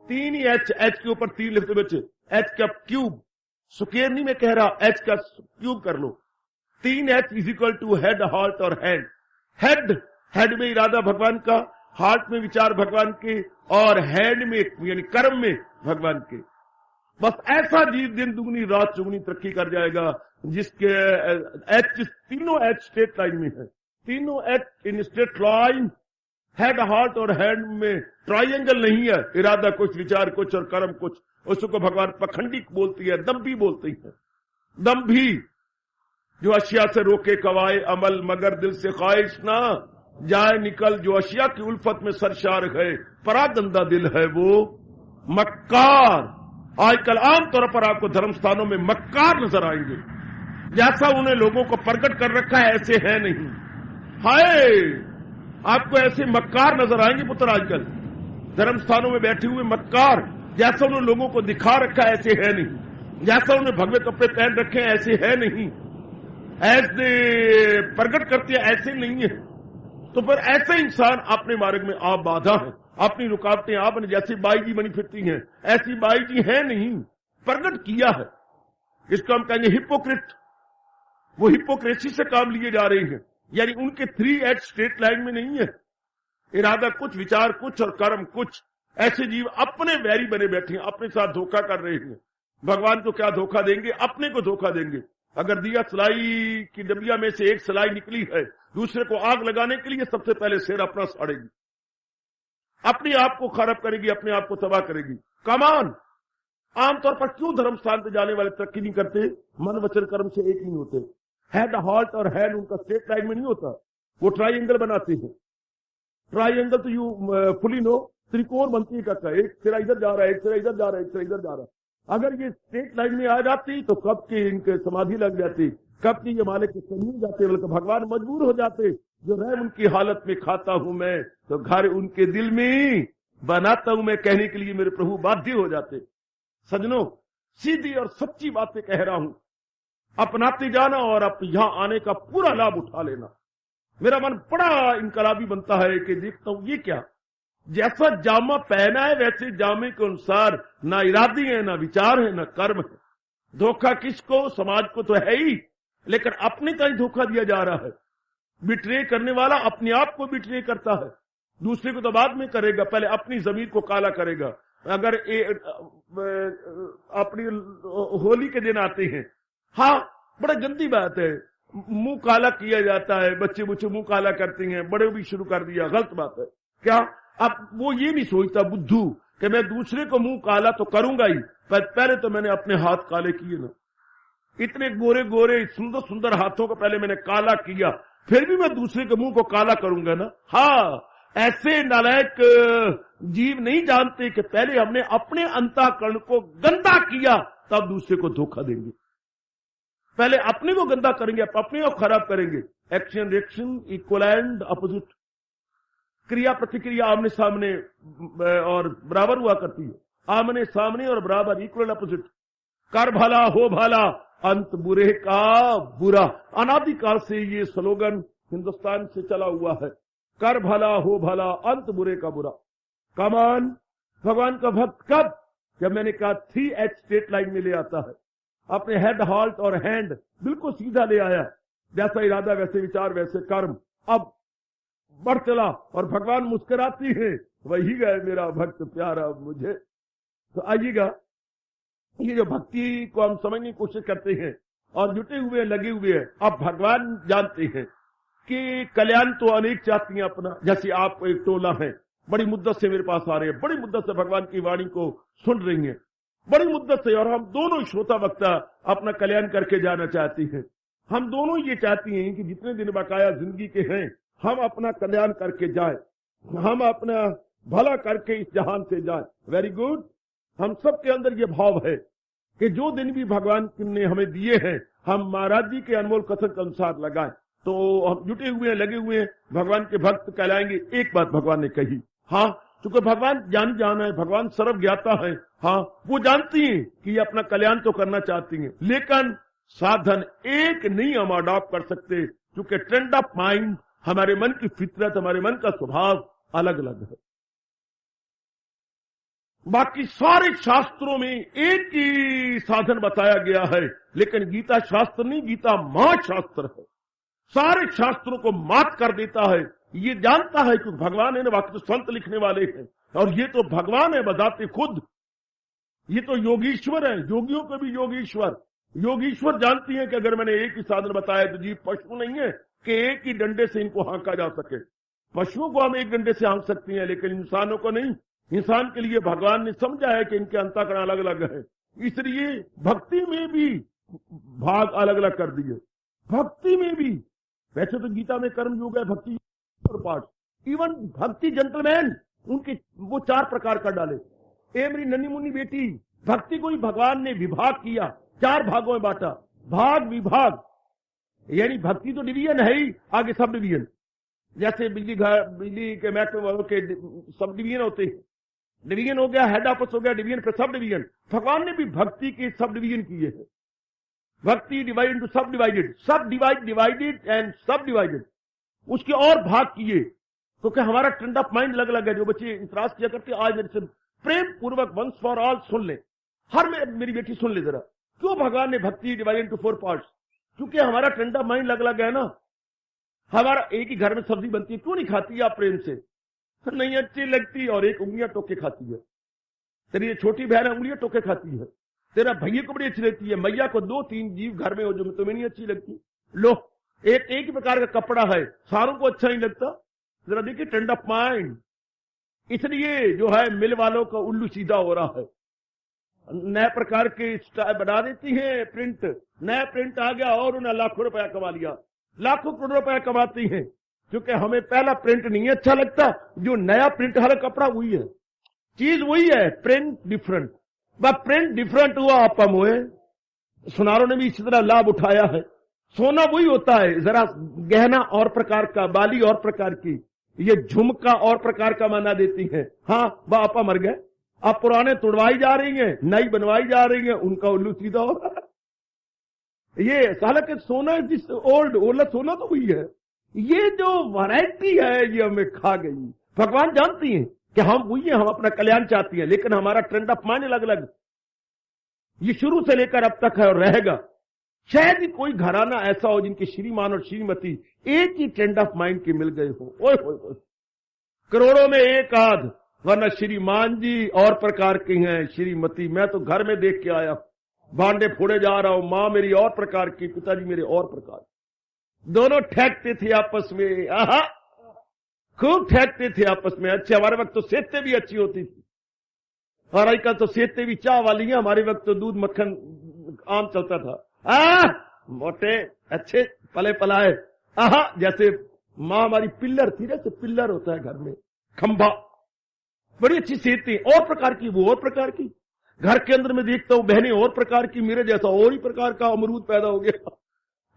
तीन ही एच, एच के ऊपर तीन लिखते बच्चे, एच का क्यूब, स्क्वायर नहीं मैं कह रहा, एच का क्यूब कर लो। तीन H is equal to head, heart और हैंड। हेड, हेड में इरादा भगवान का, हार्ट में विचार भगवान के, और हैंड में यानी कर्म में भगवान के। बस ऐसा जीव दिन दुगनी रात चुगनी तरक्की कर जाएगा, जिसके एच, तीनों एच स्ट्रेट लाइन में है। तीनों H in straight line, head, heart और हैंड में ट्राइंगल नहीं है। इरादा कुछ, विचार कुछ और कर्म कुछ। उसको भगवान पखंडी बोलती है, दम्भी बोलती है। दम्भी जो अशिया से रोके कवाए अमल, मगर दिल से ख्वाहिश ना जाए निकल। जो अशिया की उल्फत में सरशार है, परागंदा दिल है वो मक्कार। आजकल आमतौर पर आपको धर्म स्थानों में मक्कार नजर आएंगे। जैसा उन्हें लोगों को प्रकट कर रखा है ऐसे है नहीं। हाय, आपको ऐसे मक्कार नजर आएंगे पुत्र। आजकल धर्म स्थानों में बैठे हुए मक्कार, जैसा उन्होंने लोगों को दिखा रखा है ऐसे है नहीं। जैसा उन्हें भगवे कपड़े पहन रखे हैं ऐसे है नहीं। ऐसे प्रकट करते हैं ऐसे नहीं है। तो फिर ऐसे इंसान अपने मार्ग में आप बाधा है, अपनी रुकावटें आपने, जैसी बाई जी बनी फिरती हैं ऐसी बाई जी है नहीं, प्रकट किया है। इसको हम कहेंगे हिपोक्रेट। वो हिपोक्रेसी से काम लिए जा रहे हैं, यानी उनके 3H स्ट्रेट लाइन में नहीं है। इरादा कुछ, विचार कुछ और कर्म कुछ। ऐसे जीव अपने वैरी बने बैठे हैं, अपने साथ धोखा कर रहे हैं। भगवान को क्या धोखा देंगे? अपने को धोखा देंगे। अगर दिया सिलाई की डबिया में से एक सिलाई निकली है, दूसरे को आग लगाने के लिए सबसे पहले सिर अपना साड़ेगी, अपने आप को खराब करेगी, अपने आप को तबाह करेगी। कमान आमतौर पर क्यों धर्म स्थान पे जाने वाले तरक्की नहीं करते? मन वचन कर्म से एक नहीं होते। हेड, हार्ट और हैंड उनका स्ट्रेट लाइन में नहीं होता, वो ट्राइंगल बनाते हैं। ट्राइंगल तो यू फुली नो त्रिकोण बनती है का, एक सिरा इधर जा रहा है, एक सिरा इधर जा रहा है, एक सिरा इधर जा रहा है। अगर ये स्ट्रेट लाइन में आ जाती तो कब की इनके समाधि लग जाती, कब की ये मालिक नहीं जाते, बल्कि भगवान मजबूर हो जाते। जो रह उनकी हालत में खाता हूं मैं, तो घर उनके दिल में बनाता हूं मैं कहने के लिए मेरे प्रभु बाध्य हो जाते। सजनों, सीधी और सच्ची बातें कह रहा हूं, अपनाते जाना और अब यहां आने का पूरा लाभ उठा लेना। मेरा मन बड़ा इनकलाबी बनता है कि देखता हूं ये क्या, जैसा जामा पहना है वैसे जामे के अनुसार ना इरादे हैं, ना विचार है, ना कर्म है। धोखा किसको? समाज को तो है ही, लेकिन अपने का ही धोखा दिया जा रहा है। बिट्रे करने वाला अपने आप को बिट्रे करता है, दूसरे को तो बाद में करेगा, पहले अपनी जमीर को काला करेगा। अगर अपनी होली के दिन आते हैं, हाँ बड़ा गंदी बात है, मुंह काला किया जाता है, बच्चे मुंह काला करते हैं, बड़े भी शुरू कर दिया, गलत बात है। क्या अब वो ये नहीं सोचता बुद्धू कि मैं दूसरे को मुंह काला तो करूंगा ही, पर पहले तो मैंने अपने हाथ काले किए ना, इतने गोरे गोरे सुंदर सुंदर हाथों को पहले मैंने काला किया, फिर भी मैं दूसरे के मुंह को काला करूंगा ना। हाँ, ऐसे नालायक जीव नहीं जानते कि पहले हमने अपने अंतःकरण को गंदा किया तब दूसरे को धोखा देंगे। पहले अपने को गंदा करेंगे, अपने को खराब करेंगे। Action reaction equal and opposite, क्रिया प्रतिक्रिया आमने सामने और बराबर हुआ करती है, आमने सामने और बराबर, इक्वल अपोजिट। कर भला हो भला अंत बुरे का बुरा, अनादिकाल से ये स्लोगन हिंदुस्तान से चला हुआ है, कर भला हो भला अंत बुरे का बुरा। कमान भगवान का भक्त कब? जब मैंने कहा 3H स्ट्रेट लाइन में ले आता है, अपने हेड हाल्ट और हैंड बिल्कुल सीधा ले आया, जैसा इरादा वैसे विचार वैसे कर्म। अब बढ़ चला और भगवान मुस्कुराती है, वही गए मेरा भक्त प्यारा मुझे। तो आइएगा, ये जो भक्ति को हम समझने की कोशिश करते हैं और जुटे हुए लगे हुए हैं, अब भगवान जानते हैं कि कल्याण तो अनेक चाहती हैं अपना। जैसे आप एक टोला है, बड़ी मुद्दत से मेरे पास आ रहे हैं, बड़ी मुद्दत से भगवान की वाणी को सुन रही हैं, बड़ी मुद्दत से, और हम दोनों श्रोता वक्ता अपना कल्याण करके जाना चाहती हैं। हम दोनों ये चाहती हैं कि जितने दिन बकाया जिंदगी के हैं हम अपना कल्याण करके जाए, हम अपना भला करके इस जहान से जाए। Very good. हम सबके अंदर ये भाव है कि जो दिन भी भगवान ने हमें दिए हैं हम महाराज जी के अनमोल कथन के अनुसार लगाएं। तो हम जुटे हुए हैं, लगे हुए हैं, भगवान के भक्त कहलाएंगे। एक बात भगवान ने कही, हाँ, क्योंकि भगवान जाना है, भगवान सर्व ज्ञाता है। हाँ, वो जानती हैं कि ये अपना कल्याण तो करना चाहती हैं, लेकिन साधन एक नहीं हम अडॉप्ट कर सकते, क्योंकि ट्रेंड ऑफ माइंड, हमारे मन की फितरत, हमारे मन का स्वभाव अलग अलग है। बाकी सारे शास्त्रों में एक ही साधन बताया गया है, लेकिन गीता शास्त्र नहीं, गीता मां शास्त्र है। सारे शास्त्रों को मात कर देता है। ये जानता है कि भगवान है ना, बाकी तो संत लिखने वाले हैं, और ये तो भगवान है बजाते खुद, ये तो योगीश्वर है, योगियों को भी योगीश्वर। योगीश्वर जानती है कि अगर मैंने एक ही साधन बताया तो जीव पशु नहीं है कि एक ही डंडे से इनको हाँका जा सके। पशुओं को हम एक डंडे से हाँक सकते हैं, लेकिन इंसानों को नहीं। इंसान के लिए भगवान ने समझा है कि इनके अंतःकरण अलग अलग है, इसलिए भक्ति में भी भाग अलग अलग कर दिए। भक्ति में भी, वैसे तो गीता में कर्म योग है, भक्ति और पाठ, इवन भक्ति जेंटलमैन उनके वो 4 प्रकार कर डाले। ए मेरी नन्ही मुन्नी बेटी, भक्ति को ही भगवान ने विभाग किया, 4 भागों में बांटा। भाग विभाग, यानी भक्ति तो डिवीजन है ही, आगे सब डिवीजन, जैसे बिजली के महकमे के सब डिवीजन होते हैं। डिवीजन हो गया, हेड ऑफिस हो गया, डिवीजन पे सब डिवीजन। भगवान ने भी भक्ति के सब डिवीजन किए हैं। भक्ति डिवाइड इनटू सब डिवाइडेड, सब डिवाइडेड एंड सब डिवाइडेड, उसके और भाग किए, क्योंकि हमारा ट्रेंड ऑफ माइंड अलग अलग है। जो बच्चे इंतराज किया करते, आज मेरे से प्रेम पूर्वक वंस फॉर ऑल सुन ले, हर मेरी बेटी सुन ले जरा, क्यों भगवान ने भक्ति डिवाइड इनटू 4 पार्ट्स? क्योंकि हमारा ट्रेंड ऑफ माइंड अलग अलग है ना। हमारा एक ही घर में सब्जी बनती है, क्यों नहीं खाती आप प्रेम से? नहीं अच्छी लगती, और एक उंगलियां टोके खाती है। तेरी ये छोटी बहन है, उंगलियां टोके खाती है। तेरा भैया को बड़ी अच्छी लगती है, मैया को 2-3 जीव घर में हो जो तुम्हें नहीं अच्छी लगती। लो, एक ही प्रकार का कपड़ा है, सारों को अच्छा नहीं लगता। जरा देखिए ट्रेंड ऑफ माइंड। इसलिए जो है मिल वालों का उल्लू सीधा हो रहा है, नए प्रकार के स्टाइल बना देती है, प्रिंट, नया प्रिंट आ गया और उन्हें लाखों रुपया कमा लिया, लाखों करोड़ रुपया कमाती हैं। क्योंकि हमें पहला प्रिंट नहीं अच्छा लगता, जो नया प्रिंट हर कपड़ा वही है, चीज वही है, प्रिंट डिफरेंट। बस प्रिंट डिफरेंट हुआ, आप हम हुए। सुनारों ने भी इसी तरह लाभ उठाया है। सोना वही होता है, जरा गहना और प्रकार का, बाली और प्रकार की, ये झुमका और प्रकार का माना देती है। हाँ, बापा मर गए, अब पुराने तुड़वाई जा रही हैं, नई बनवाई जा रही हैं, उनका उल्लू सीधा हो रहा है। ये हालांकि सोना जिस ओल्ड ओला सोना तो वही है। ये जो वैरायटी है ये हमें खा गई। भगवान जानती हैं कि हम वही हैं, हम अपना कल्याण चाहती हैं, लेकिन हमारा ट्रेंड ऑफ माइंड अलग अलग, ये शुरू से लेकर अब तक है और रहेगा। शायद ही कोई घराना ऐसा हो जिनके श्रीमान और श्रीमती एक ही ट्रेंड ऑफ माइंड के मिल गए हो। ओए करोड़ों में एक आध, वरना श्रीमान जी और प्रकार के हैं, श्रीमती मैं तो घर में देख के आया, भांडे फोड़े जा रहा हूं, मां मेरी और प्रकार की, पिताजी मेरे और प्रकार, दोनों ठहकते थे आपस में। आहा, खूब ठहकते थे आपस में। अच्छे, हमारे वक्त तो सेहतें भी अच्छी होती थी, और आजकल तो सेहतें भी चाह वाली हैं। हमारे वक्त तो दूध मक्खन आम चलता था। मोटे अच्छे पले पलाए, आहा, जैसे मां हमारी पिल्लर थी, जैसे पिल्लर होता है घर में, खंभा, बड़ी अच्छी सेहतें, और प्रकार की, वो और प्रकार की। घर के अंदर में देखता हूं बहनें और प्रकार की, मेरे जैसा और ही प्रकार का अमरूद पैदा हो गया।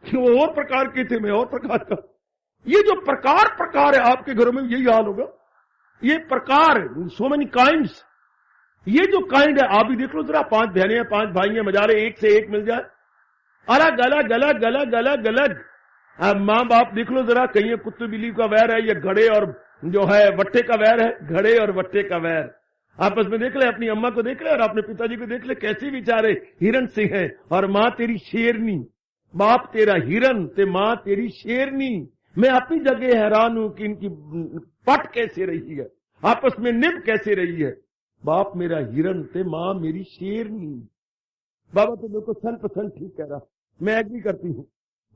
वो और प्रकार के थे, मैं और प्रकार का। ये जो प्रकार है, आपके घरों में यही हाल होगा। ये प्रकार, सो मेनी काइंड्स, ये जो काइंड है आप भी देख लो जरा। 5 बहनें हैं, 5 भाई हैं, मजारे एक से एक मिल जाए, अलग अलग अलग अलग अलग अलग। अब मां बाप देख लो जरा, कहीं कुत्ते बिल्ली का वैर है, या घड़े और जो है वट्टे का वैर है, घड़े और वट्टे का वैर। आपस में देख ले, अपनी अम्मा को देख ले और अपने पिताजी को देख ले, कैसे बेचारे हिरण सिंह है, और मां तेरी शेरनी, बाप तेरा हिरन ते मां तेरी शेरनी। मैं अपनी जगह हैरान हूं कि इनकी पट कैसे रही है, आपस में निभ कैसे रही है। बाप मेरा हिरन ते मां मेरी शेरनी। बाबा तो देखो 100% ठीक कह रहा, मैं एग्री करती हूं।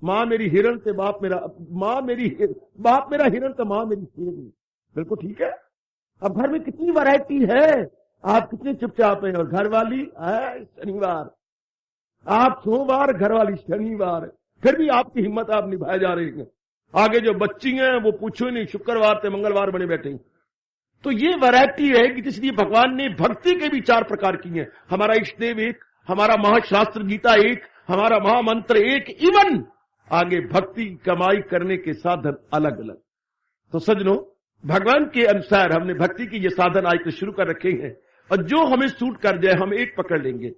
मां मेरी हिरन ते बाप मेरा, बाप मेरा हिरन ते मां मेरी शेरनी, बिल्कुल ठीक है। अब घर में कितनी वैरायटी है, आप कितने चुपचाप हैं। और घर वाली शनिवार, आप सोमवार, घर वाली शनिवार, फिर भी आपकी हिम्मत आप निभाए जा रही हैं। आगे जो बच्ची हैं वो पूछो नहीं, शुक्रवार से मंगलवार बने बैठे। तो ये वैरायटी रहेगी, इसलिए भगवान ने भक्ति के भी 4 प्रकार की हैं। हमारा इष्ट देव एक, हमारा महाशास्त्र गीता एक, हमारा महामंत्र एक, इवन आगे भक्ति कमाई करने के साधन अलग अलग। तो सज्जनों, भगवान के अनुसार हमने भक्ति की ये साधन आज तो शुरू कर रखे हैं, और जो हमें सूट कर जाए हम एक पकड़ लेंगे।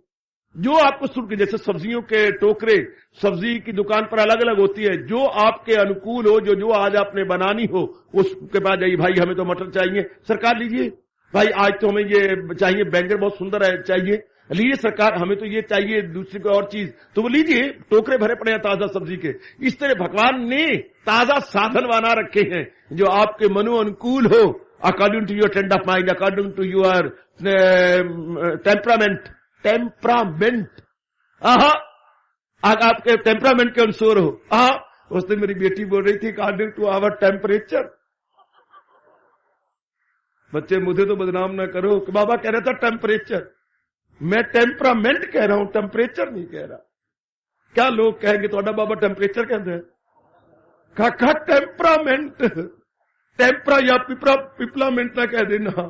जो आपको सूट, जैसे सब्जियों के टोकरे सब्जी की दुकान पर अलग अलग होती है, जो आपके अनुकूल हो, जो आज आपने बनानी हो, उसके बाद जाइए, भाई हमें तो मटर चाहिए, सरकार लीजिए। भाई आज तो हमें ये चाहिए, बैंगन बहुत सुंदर है, चाहिए, लीजिए सरकार, हमें तो ये चाहिए, दूसरी कोई और चीज, तो वो लीजिए, टोकरे भरे पड़े हैं ताजा सब्जी के। इस तरह भगवान ने ताजा साधन बना रखे हैं जो आपके मनो अनुकूल हो, according to your trend of mind, according to your temperament. आहा, आपके टेम्परामेंट के अनुसार हो। उस दिन मेरी बेटी बोल रही थी, अकॉर्डिंग टू आवर टेम्परेचर। बच्चे मुझे तो बदनाम ना करो कि बाबा कह रहा था टेम्परेचर, मैं टेम्परामेंट कह रहा हूं, टेम्परेचर नहीं कह रहा। क्या लोग कहेंगे तो बाबा टेम्परेचर कहते हैं, का टेम्परामेंट, टेम्परा या पिपलामेंट ना कह देना।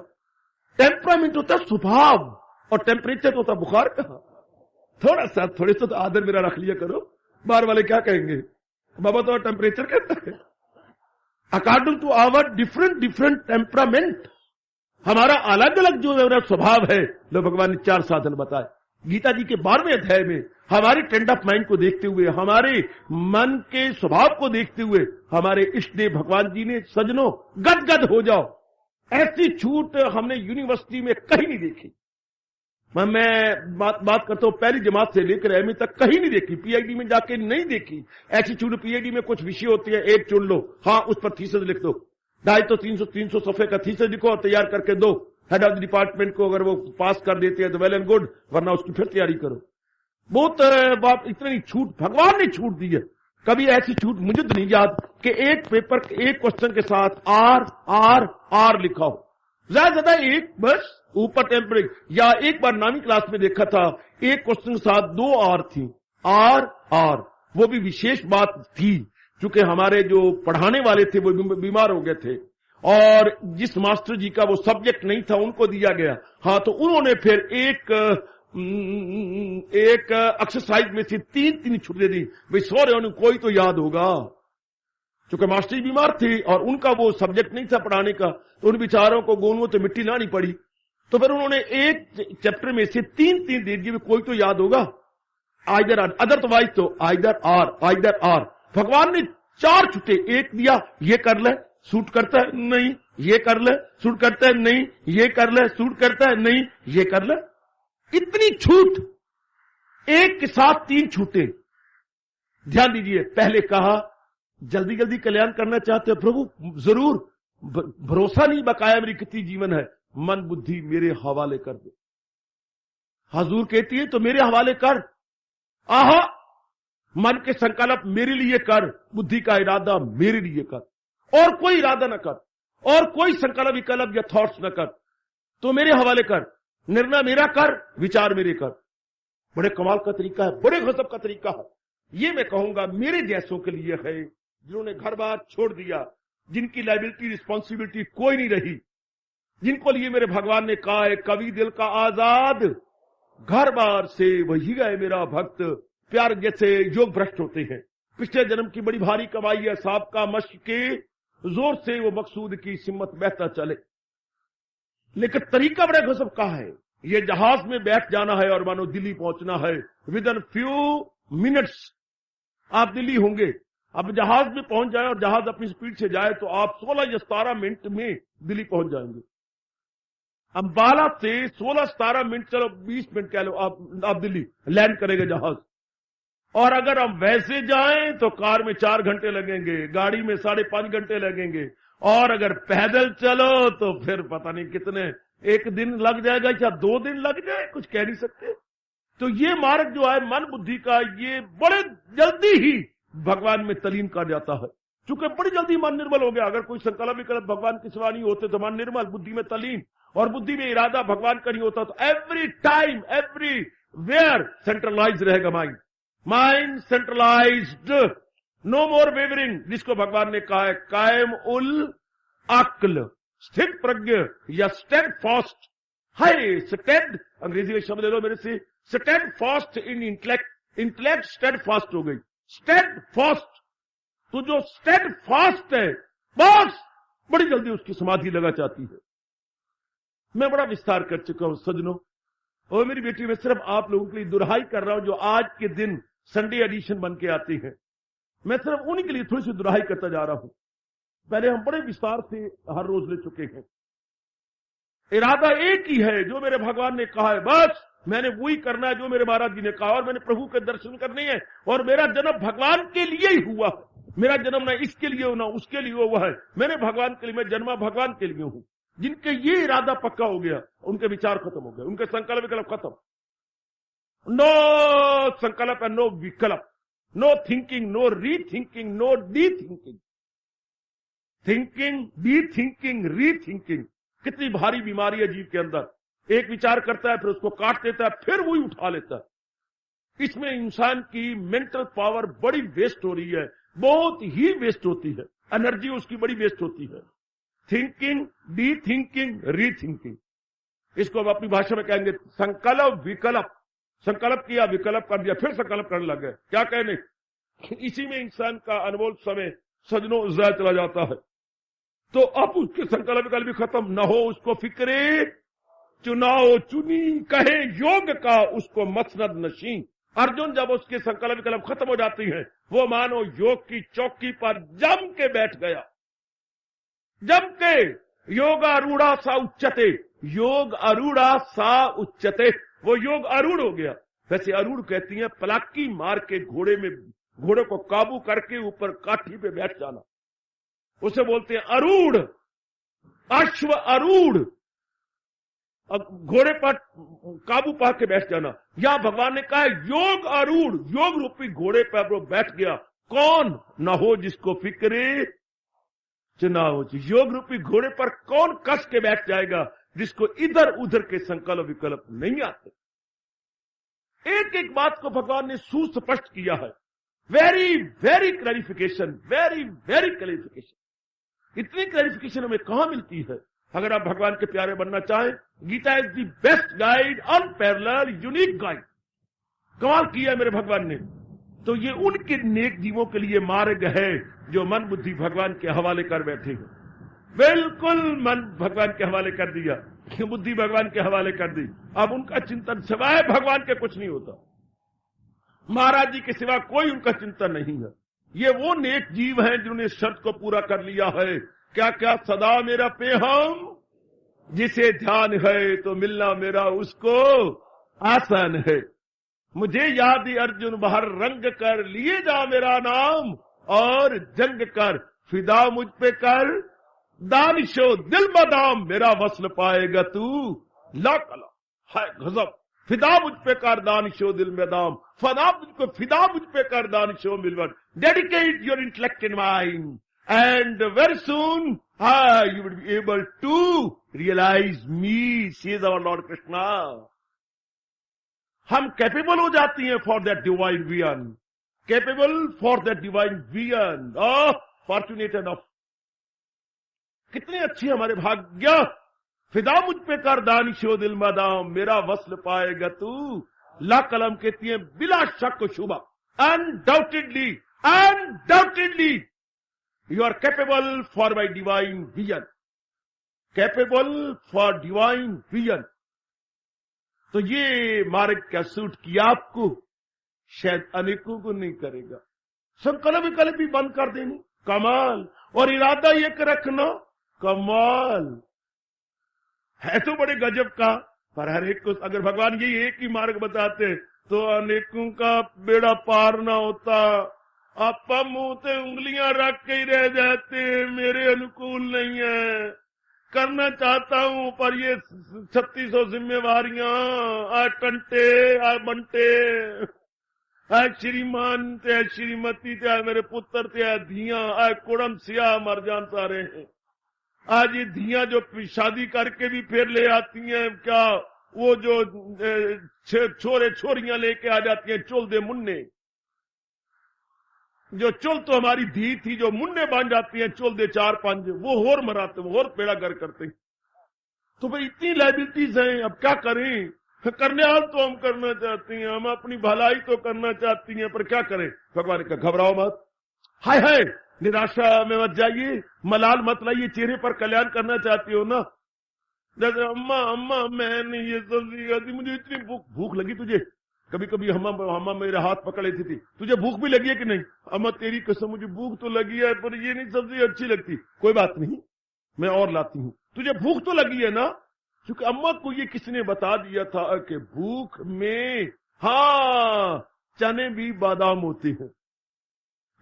टेम्परामेंट होता स्वभाव, और टेम्परेचर होता बुखार का। थोड़े से तो आदर मेरा रख लिया करो, बाहर वाले क्या कहेंगे, बाबा तो टेम्परेचर कहता है। According to our different temperament, हमारा अलग अलग जो मेरा स्वभाव है, लो भगवान ने 4 साधन बताए। गीता जी के 12वें अध्याय में हमारी ट्रेंड ऑफ माइंड को देखते हुए, हमारे मन के स्वभाव को देखते हुए, हमारे इष्ट देव भगवान जी ने, सज्जनों गदगद हो जाओ, ऐसी छूट हमने यूनिवर्सिटी में कहीं नहीं देखी। मैं बात करता हूं, पहली जमात से लेकर एमए तक कहीं नहीं देखी, पीएचडी में जाके नहीं देखी ऐसी छूट। पीएचडी में कुछ विषय होती है, एक चुन लो, हाँ उस पर थीसिस लिख दो, 250 300 सफे का थीसिस लिखो और तैयार करके दो हेड ऑफ द डिपार्टमेंट को। अगर वो पास कर देते हैं तो वेल एंड गुड, वरना उसकी फिर तैयारी करो। बहुत बात, इतनी छूट भगवान ने छूट दी है। कभी ऐसी छूट मुझे तो नहीं याद कि एक पेपर, एक क्वेश्चन के साथ आर लिखा हो, ज्यादा एक बस ऊपर टेम्परेचर। या एक बार 9वीं क्लास में देखा था, एक क्वेश्चन के साथ 2 आर थी, आर। वो भी विशेष बात थी क्योंकि हमारे जो पढ़ाने वाले थे वो बीमार हो गए थे, और जिस मास्टर जी का वो सब्जेक्ट नहीं था उनको दिया गया। हाँ, तो उन्होंने फिर एक एक्सरसाइज में से 3 छुट्टी दी। भाई सो रहे उन्हें कोई तो याद होगा, क्योंकि मास्टर जी बीमार थे और उनका वो सब्जेक्ट नहीं था पढ़ाने का, तो उन बेचारों को गोलुओं तो मिट्टी लानी पड़ी। तो फिर उन्होंने एक चैप्टर में से 3 दे दिए, कोई तो याद होगा, आइदर अदरवाइज तो आइदर आर। भगवान ने 4 छूटे, एक दिया ये कर ले सूट करता है नहीं, ये कर ले सूट करता है नहीं, ये कर ले सूट करता है नहीं, ये कर ले। इतनी छूट, एक के साथ 3 छूटे। ध्यान दीजिए, पहले कहा जल्दी जल्दी कल्याण करना चाहते हो प्रभु, जरूर, भरोसा नहीं बकाया मेरी कितनी जीवन है, मन बुद्धि मेरे हवाले कर दे। हजूर कहती है तो मेरे हवाले कर। आहा, मन के संकल्प मेरे लिए कर, बुद्धि का इरादा मेरे लिए कर, और कोई इरादा न कर, और कोई संकल्प विकल्प या थॉट्स न कर, तो मेरे हवाले कर, निर्णय मेरा कर, विचार मेरे कर। बड़े कमाल का तरीका है, बड़े गजब का तरीका है। ये मैं कहूंगा मेरे जैसों के लिए है, जिन्होंने घर बार छोड़ दिया, जिनकी लाइबिलिटी रिस्पॉन्सिबिलिटी कोई नहीं रही, जिनको लिए मेरे भगवान ने कहा है कवि दिल का आजाद, घर बार से वही गए मेरा भक्त। प्यार जैसे योग भ्रष्ट होते हैं, पिछले जन्म की बड़ी भारी कमाई है, सांप का मश्क के जोर से वो मकसूद की सिमत बहता चले। लेकिन तरीका बड़ा गजब का है। ये जहाज में बैठ जाना है और मानो दिल्ली पहुंचना है, विद इन फ्यू मिनट्स आप दिल्ली होंगे। अब जहाज में पहुंच जाए और जहाज अपनी स्पीड से जाए तो आप 16 या 17 मिनट में दिल्ली पहुंच जाएंगे। अंबाला से 16-17 मिनट, चलो 20 मिनट कह लो, आप दिल्ली लैंड करेंगे जहाज। और अगर हम वैसे जाएं तो कार में 4 घंटे लगेंगे, गाड़ी में 5.5 घंटे लगेंगे, और अगर पैदल चलो तो फिर पता नहीं कितने, 1 दिन लग जाएगा या 2 दिन लग जाए, कुछ कह नहीं सकते। तो ये मार्ग जो है मन बुद्धि का, ये बड़े जल्दी ही भगवान में तलीन कर जाता है। चूंकि बड़ी जल्दी मन निर्मल हो गया। अगर कोई संकल्प विकल्प भगवान के सिवा नहीं होते तो मन निर्मल, बुद्धि में तलीन, और बुद्धि में इरादा भगवान का नहीं होता तो every time everywhere centralise रहेगा mind, mind centralised, no more wavering, जिसको भगवान ने कहा है कायम उल अक्ल, स्थित प्रज्ञ या स्टेड फास्ट है। स्टेड अंग्रेजी में शब्द ले लो मेरे से, steadfast in intellect, intellect steadfast हो गई, स्टेड फास्ट। तो जो स्टेड फास्ट है बस बड़ी जल्दी उसकी समाधि लगा चाहती है। मैं बड़ा विस्तार कर चुका हूं सज्जनों, और मेरी बेटी मैं सिर्फ आप लोगों के लिए दुहाई कर रहा हूं जो आज के दिन संडे एडिशन बन के आते हैं। मैं सिर्फ उन्हीं के लिए थोड़ी सी दुहाई करता जा रहा हूं। पहले हम बड़े विस्तार से हर रोज ले चुके हैं। इरादा एक ही है, जो मेरे भगवान ने कहा है बस मैंने वही करना है जो मेरे महाराज जी ने कहा, और मैंने प्रभु के दर्शन करने हैं। और मेरा जन्म भगवान के लिए ही हुआ है, मेरा जन्म ना इसके लिए हो ना उसके लिए हुआ है, मैंने भगवान के लिए, मैं जन्मा भगवान के लिए हूं। जिनके ये इरादा पक्का हो गया उनके विचार खत्म हो गए, उनके संकल्प विकल्प खत्म। No sankalp and no vikalp, no thinking, no rethinking, no de thinking. Thinking, de thinking, rethinking, कितनी भारी बीमारी है जीव के अंदर। एक विचार करता है फिर उसको काट देता है, फिर वही उठा लेता है। इसमें इंसान की मेंटल पावर बड़ी वेस्ट हो रही है, बहुत ही वेस्ट होती है, एनर्जी उसकी बड़ी वेस्ट होती है। थिंकिंग, डी थिंकिंग, री थिंकिंग, इसको हम अपनी भाषा में कहेंगे संकल्प विकल्प। संकल्प किया, विकल्प कर दिया, फिर संकल्प करने लगे, क्या कहने। इसी में इंसान का अनमोल समय सजनों ज़ाया चला जाता है। तो अब उसके संकल्प विकल्प भी खत्म न हो, उसको फिक्रे चुनाव चुनी कहे योग का उसको मसनद नशी। अर्जुन जब उसके संकल्प विकल्प खत्म हो जाती हैं, वो मानो योग की चौकी पर जम के बैठ गया, जम के। योग आरूढ़ा सा उच्चते, योग आरूढ़ा सा उच्चते, वो योग आरूढ़ हो गया। वैसे आरूढ़ कहती हैं पलाकी मार के घोड़े में, घोड़े को काबू करके ऊपर काठी पे बैठ जाना, उसे बोलते हैं आरूढ़, अश्व आरूढ़। अब घोड़े पर काबू पा के बैठ जाना। या भगवान ने कहा योग आरूढ़, योग रूपी घोड़े पर वो बैठ गया। कौन न हो जिसको फिक्रे चुनाव। योग रूपी घोड़े पर कौन कस के बैठ जाएगा जिसको इधर उधर के संकल्प विकल्प नहीं आते। एक एक बात को भगवान ने सुस्पष्ट किया है। Very very clarification, very very clarification. इतनी क्लैरिफिकेशन हमें कहां मिलती है। अगर आप भगवान के प्यारे बनना चाहें, Gita is the best guide, unparalleled, unique guide. कमाल किया मेरे भगवान ने। तो ये उनके नेक जीवों के लिए मार्ग है जो मन बुद्धि भगवान के हवाले कर बैठे हैं। बिल्कुल मन भगवान के हवाले कर दिया। बुद्धि भगवान के हवाले कर दी। अब उनका चिंतन सिवाय भगवान के कुछ नहीं होता। महाराज जी के सिवा कोई उनका चिंतन नहीं है। ये वो नेक जीव हैं जिन्होंने शर्त को पूरा कर लिया है। क्या क्या सदा मेरा पे हम, जिसे ध्यान है तो मिलना मेरा उसको आसान है। मुझे याद अर्जुन बाहर रंग कर लिए जा मेरा नाम, और जंग कर फिदा मुझ पे कर, दानिशो दिल मदाम मेरा वस्ल पाएगा तू ला कला। है गजब। फिदा मुझ पे कर दानिशो दिल में दाम, फिदा मुझ पे कर दानिशो मिलवर। Dedicate your intellect and mind and very soon you will be able to realize me, says our Lord Krishna. हम कैपेबल हो जाती हैं for that divine vision, capable for that divine vision. Fortunate enough, कितने अच्छे हमारे भाग्य। फिदा मुझ पे कर दानिशो दिल मदाम, मेरा वस्ल पाएगा तू ला कलम। कहती है बिला शक शुबा, undoubtedly undoubtedly you are capable for my divine vision, capable for divine vision। तो ये मार्ग क्या सूट किया आपको, शायद अनेकों को नहीं करेगा। संकल्प विकल्प भी बंद कर देनी, कमाल। और इरादा ये रखना, कमाल है। तो बड़े गजब का। पर हर एक को अगर भगवान ये एक ही मार्ग बताते तो अनेकों का बेड़ा पार ना होता। आप मुंह से उंगलियां रख के ही रह जाते, मेरे अनुकूल नहीं है। करना चाहता हूं पर ये 3600 जिम्मेवारियां, आ टंटे, आ बंटे, आ श्रीमान ते श्रीमती ते मेरे पुत्र ते धियां, आ कुड़म सिया मर जान सारे हैं। आज ये धियां जो शादी करके भी फिर ले आती हैं, क्या वो जो छोरे छोरियां लेके आ जाती हैं, चुल दे मुन्ने। जो चुल तो हमारी धी थी, जो मुन्ने बन जाती हैं, चुल दे 4-5, वो और मराते, वो और पेड़ा घर करते। तो भाई इतनी लाइबिलिटीज हैं, अब क्या करें। करने हाल तो हम करना चाहती हैं, हम अपनी भलाई तो करना चाहती हैं, पर क्या करें। भगवान का घबराओ मत, हाय हाय निराशा में मत जाइए, मलाल मत लाइए, चेहरे पर कल्याण करना चाहती हो ना। जैसे अम्मा अम्मा मैंने ये सब्जी खाती, मुझे इतनी भूख लगी। तुझे कभी कभी अम्मा मेरे हाथ पकड़ लेती थी, तुझे भूख भी लगी है कि नहीं। अम्मा तेरी कसम मुझे भूख तो लगी है, पर ये नहीं सब्जी अच्छी लगती। कोई बात नहीं, मैं और लाती हूँ। तुझे भूख तो लगी है ना, क्योंकि अम्मा को ये किसने बता दिया था कि भूख में चने भी बादाम होते हैं।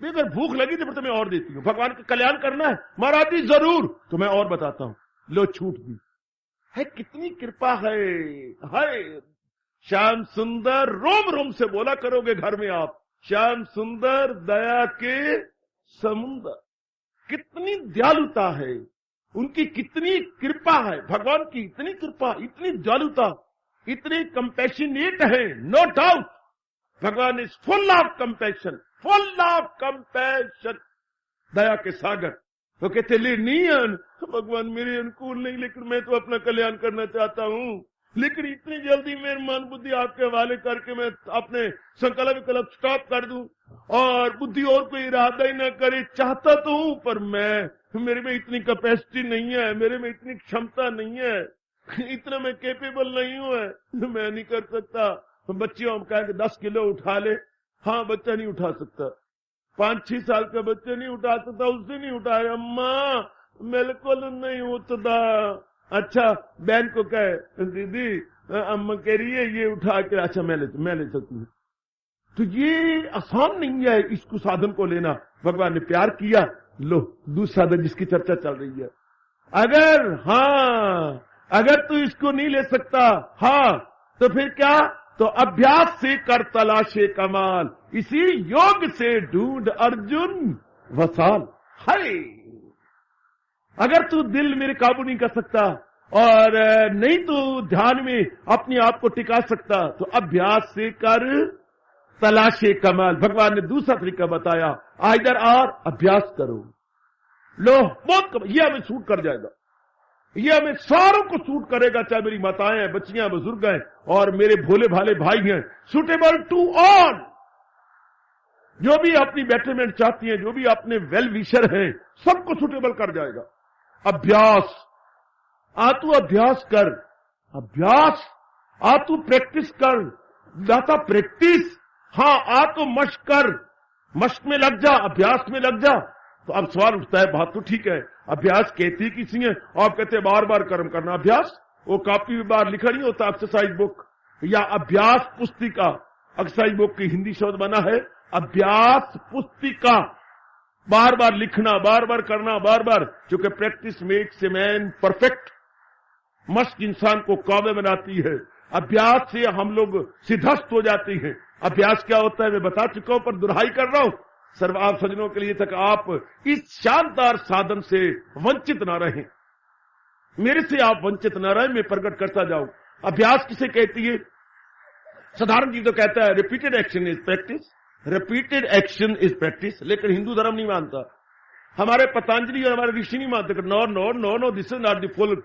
अगर भूख लगी तो फिर मैं और देती हूँ। भगवान का कल्याण करना है महाराज जी जरूर, तो मैं और बताता हूँ। लो छूट दी है, कितनी कृपा है। श्याम सुंदर, रोम रोम से बोला करोगे घर में आप, श्याम सुंदर दया के समुंदर। कितनी दयालुता है उनकी, कितनी कृपा है भगवान की, इतनी कृपा, इतनी दयालुता, इतने कंपैशनेट है। नो डाउट भगवान is full of compassion, full of compassion, दया के सागर। तो कहते ले नहीं भगवान मेरे अनुकूल नहीं, लेकिन मैं तो अपना कल्याण करना चाहता हूं, लेकिन इतनी जल्दी मेरी मन बुद्धि आपके हवाले करके मैं अपने संकल्प विकल्प स्टॉप कर दूं और बुद्धि और कोई इरादा ही न करे। चाहता तो हूं पर मेरे में इतनी कैपेसिटी नहीं है, मेरे में इतनी क्षमता नहीं है, इतना मैं कैपेबल नहीं हूं, मैं नहीं कर सकता। बच्चियों हम कहेंगे 10 किलो उठा ले, हाँ बच्चा नहीं उठा सकता। 5-6 साल का बच्चा नहीं उठा सकता, उससे नहीं उठाया। अम्मा बिल्कुल नहीं उठता। अच्छा बहन को कहे दीदी अम्मा कह रही है ये उठा के, अच्छा मैं ले सकती हूँ। तो ये आसान नहीं है इसको साधन को लेना। भगवान ने प्यार किया, लो दूसरा साधन जिसकी चर्चा चल रही है। अगर तू इसको नहीं ले सकता, तो फिर क्या, तो अभ्यास से कर तलाशे कमाल, इसी योग से ढूंढ अर्जुन वसाल। हाय अगर तू दिल मेरे काबू नहीं कर सकता और नहीं तो ध्यान में अपने आप को टिका सकता, तो अभ्यास से कर तलाशे कमाल। भगवान ने दूसरा तरीका बताया, इधर और अभ्यास करो। लो बहुत ये हमें सूट कर जाएगा, ये हमें सारों को सूट करेगा, चाहे मेरी माताएं हैं, बच्चियां, बुजुर्ग हैं और मेरे भोले भाले भाई हैं। सुटेबल टू ऑल, जो भी अपनी बेटरमेंट चाहती हैं, जो भी अपने वेल विशर हैं, सबको सुटेबल कर जाएगा। आ तू अभ्यास कर, अभ्यास, आ तू प्रैक्टिस कर, दाता प्रैक्टिस, हाँ आ तो मश्क कर, मश्क में लग जा, अभ्यास में लग जा। तो अब सवाल उठता है, बात तो ठीक है, अभ्यास कहती किसी है, आप कहते बार बार कर्म करना। अभ्यास वो कॉपी में बार लिखा नहीं होता, एक्सरसाइज बुक या अभ्यास पुस्तिका, एक्सरसाइज बुक की हिंदी शब्द बना है अभ्यास पुस्तिका। बार बार लिखना, बार बार करना, बार बार, क्योंकि practice makes a man perfect. मश्क इंसान को काबिल बनाती है। अभ्यास से हम लोग सिद्धस्त हो जाते हैं। अभ्यास क्या होता है मैं बता चुका हूं, पर दुहराई कर रहा हूं सर्व आप सज्जनों के लिए तक आप इस शानदार साधन से वंचित ना रहें, मेरे से आप वंचित ना रहें, मैं प्रकट करता जाऊं। अभ्यास किसे कहती है? साधारण जी तो कहता है repeated action is practice, repeated action is practice, लेकिन हिंदू धर्म नहीं मानता, हमारे पतंजलि और हमारे ऋषि नहीं मानते। No no no no, this is not the full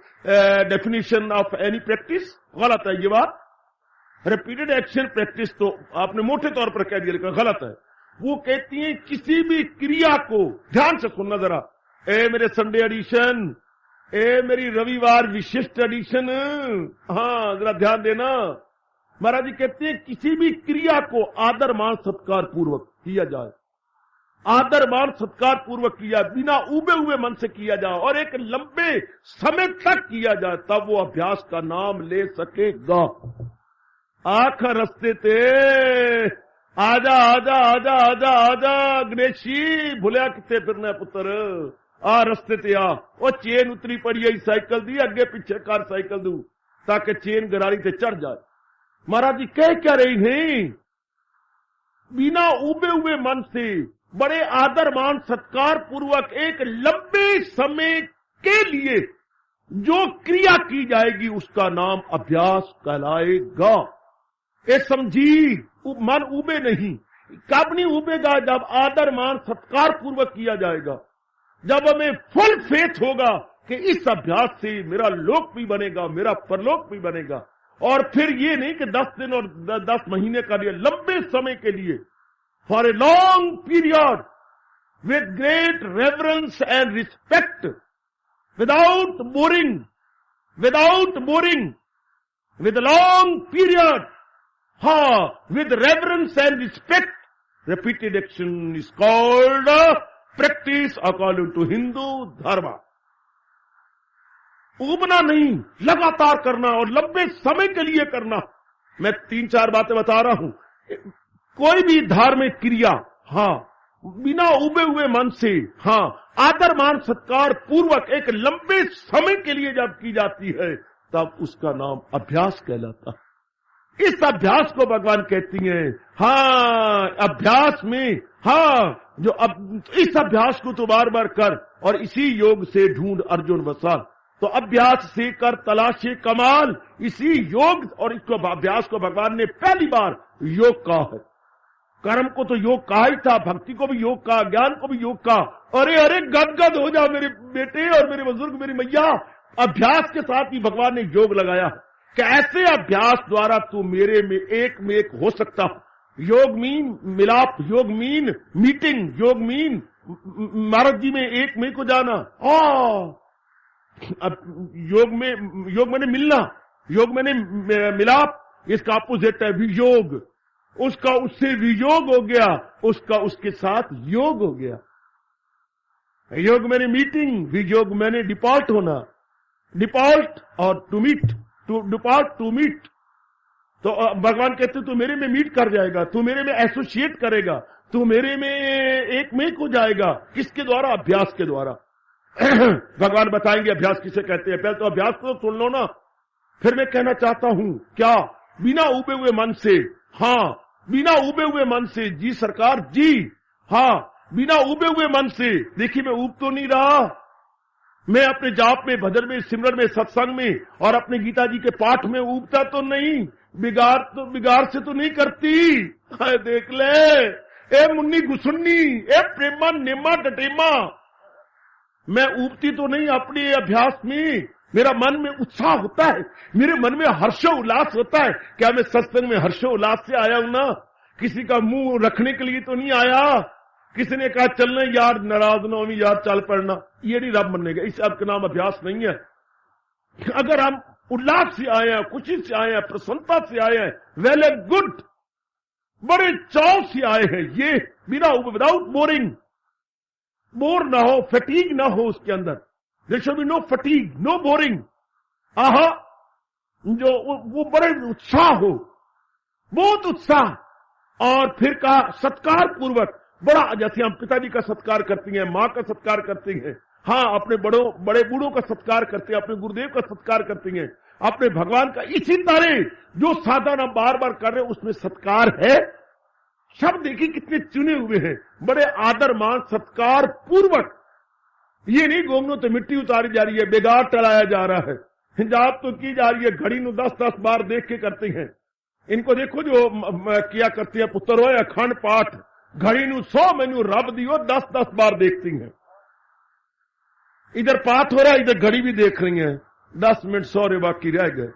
definition of any practice. गलत है ये बात। रिपीटेड एक्शन प्रैक्टिस तो आपने मोटे तौर पर कह दिया, लेकिन गलत है। वो कहती है किसी भी क्रिया को, ध्यान से सुनना जरा, ए मेरे संडे एडिशन, ए मेरी रविवार विशिष्ट एडिशन, हाँ जरा ध्यान देना। महाराज जी कहते हैं किसी भी क्रिया को आदर मान सत्कार पूर्वक किया जाए, आदर मान सत्कार पूर्वक किया, बिना उबे हुए मन से किया जाए और एक लंबे समय तक किया जाए, तब वो अभ्यास का नाम ले सकेगा। आख रस्ते ते आजा आजा आजा आजा आजा गणेशी, भुलिया कितने फिरना पुत्र, आ रस्ते ते आ। वो चेन उतरी पड़ी है, साइकिल दी अगे पीछे कार साइकिल दू ताकि चेन गरारी से चढ़ जाए। महाराज जी कह क्या रही हैं? बिना उबे हुए मन से बड़े आदर मान सत्कार पूर्वक एक लंबे समय के लिए जो क्रिया की जाएगी उसका नाम अभ्यास कहलाएगा। ये समझी, मन उबे नहीं, कब नहीं उबेगा? जब आदर मान सत्कार पूर्वक किया जाएगा, जब हमें फुल फेथ होगा कि इस अभ्यास से मेरा लोक भी बनेगा, मेरा परलोक भी बनेगा। और फिर ये नहीं कि 10 दिन और 10 महीने का लिए, लंबे समय के लिए, for a long period, with great reverence and respect, without boring, with a long period, with reverence and respect, repeated action is called practice according to Hindu dharma. उबना नहीं, लगातार करना और लंबे समय के लिए करना। मैं 3-4 बातें बता रहा हूं। कोई भी धार्मिक क्रिया, बिना उबे हुए मन से, आदर मान सत्कार पूर्वक एक लंबे समय के लिए जब की जाती है, तब उसका नाम अभ्यास कहलाता। इस अभ्यास को भगवान कहती हैं, अभ्यास में, जो इस अभ्यास को तो बार बार कर और इसी योग से ढूंढ अर्जुन वसाल। तो अभ्यास से कर तलाशे कमाल, इसी योग और इसको अभ्यास को भगवान ने पहली बार योग कहा है। कर्म को तो योग कहा ही था, भक्ति को भी योग कहा, ज्ञान को भी योग कहा। अरे अरे गदगद हो जाओ मेरे बेटे और मेरे बुजुर्ग, मेरी मैया, अभ्यास के साथ ही भगवान ने योग लगाया कि ऐसे अभ्यास द्वारा तू मेरे में एक हो सकता। योग मीन मिलाप, योग मीन मीटिंग, योग मीन महाराज जी में एक में को जाना। अब योग मैंने मिलना, योग मैंने मिलाप, इसका अपोजिट है वियोग। उसका उससे वियोग हो गया, उसका उसके साथ योग हो गया। योग मैंने मीटिंग, वियोग मैंने डिपार्ट होना, डिपार्ट और to meet, depart to meet. तो भगवान कहते तू मेरे में मीट कर जाएगा, तू मेरे में एसोसिएट करेगा, तू मेरे में एक में हो जाएगा। किसके द्वारा? अभ्यास के द्वारा। भगवान बताएंगे अभ्यास किसे कहते हैं। पहले तो अभ्यास को सुन लो ना, फिर मैं कहना चाहता हूं क्या, बिना उबे हुए मन से, बिना उबे हुए मन से, जी सरकार जी, बिना उबे हुए मन से। देखिए मैं उब तो नहीं रहा, मैं अपने जाप में, भजन में, सिमरन में, सत्संग में और अपने गीता जी के पाठ में उबता तो नहीं, बिगाड़ से तो नहीं करती। देख ले ए मुन्नी गुसुन्नी, ए प्रेमा नेमा टटेमा, मैं उबती तो नहीं अपने अभ्यास में। मेरा मन में उत्साह होता है, मेरे मन में हर्षो उल्लास होता है। क्या मैं सत्संग में हर्षो उल्लास से आया हूं ना? किसी का मुंह रखने के लिए तो नहीं आया। किसी ने कहा चलना यार, नाराज ना होनी यार, चल पड़ना, ये नहीं रब बनेगा। इस अब का नाम अभ्यास नहीं है। अगर हम उल्लास से आए हैं, खुशी से आए हैं, प्रसन्नता से आए हैं, वेल एंड गुड, बड़े चाव से आए हैं, ये बिना विदाउट बोरिंग, बोर ना हो, फटीग ना हो उसके अंदर, there should be no fatigue, no boring, आहा, जो वो बड़े उत्साह हो, बहुत उत्साह, और फिर कहा सत्कार पूर्वक, बड़ा, जैसे हम पिताजी का सत्कार करती हैं, मां का सत्कार करती हैं, हाँ अपने बड़े बूढ़ों का सत्कार करते हैं, अपने गुरुदेव का सत्कार करती हैं, अपने भगवान का, इसी तरह जो साधना हम बार बार कर रहे हैं उसमें सत्कार है। शब्द देखिए कितने चुने हुए हैं, बड़े आदर मान सत्कार पूर्वक, ये नहीं गोंगनों तो मिट्टी उतारी जा रही है, बेगार टलाया जा रहा है, हिजाब तो की जा रही है, घड़ी नु 10-10 बार देख के करते हैं, इनको देखो जो किया करती है पुत्र हो अखंड पाठ, घड़ी नु 100 मैनू रब दियो 10-10 बार देखती हैं, इधर पाठ हो रहा है, इधर घड़ी भी देख रही है, 10 मिनट 100 रे बाकी रह गए,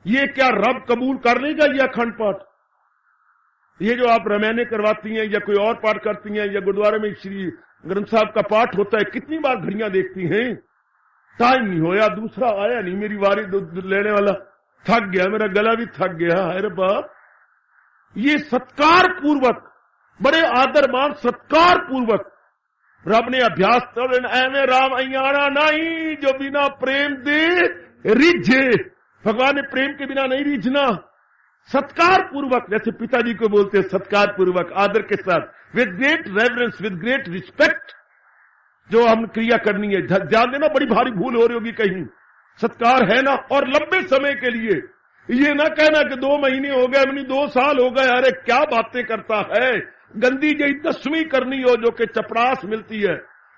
ये क्या रब कबूल कर लेगा ये अखंड पाठ? ये जो आप रामायण करवाती हैं या कोई और पाठ करती हैं, या गुरुद्वारे में श्री ग्रंथ साहब का पाठ होता है, कितनी बार घड़ियां देखती हैं, टाइम नहीं होया, दूसरा आया नहीं, मेरी वारी लेने वाला थक गया, मेरा गला भी थक गया, अरे बाप, ये सत्कार पूर्वक, बड़े आदर मान सत्कार पूर्वक रब ने अभ्यास कर, एवं राम अयाना नहीं जो बिना प्रेम दे रिझे, भगवान ने प्रेम के बिना नहीं रिझना, सत्कार पूर्वक, जैसे पिताजी को बोलते हैं सत्कार पूर्वक, आदर के साथ, with great reverence, with great respect, जो हम क्रिया करनी है, ध्यान देना, बड़ी भारी भूल हो रही होगी कहीं, सत्कार है ना, और लंबे समय के लिए, ये ना कहना कि 2 महीने हो गए, अपनी 2 साल हो गए, अरे क्या बातें करता है, गंदी जई 10वीं करनी हो जो कि चपरास मिलती है,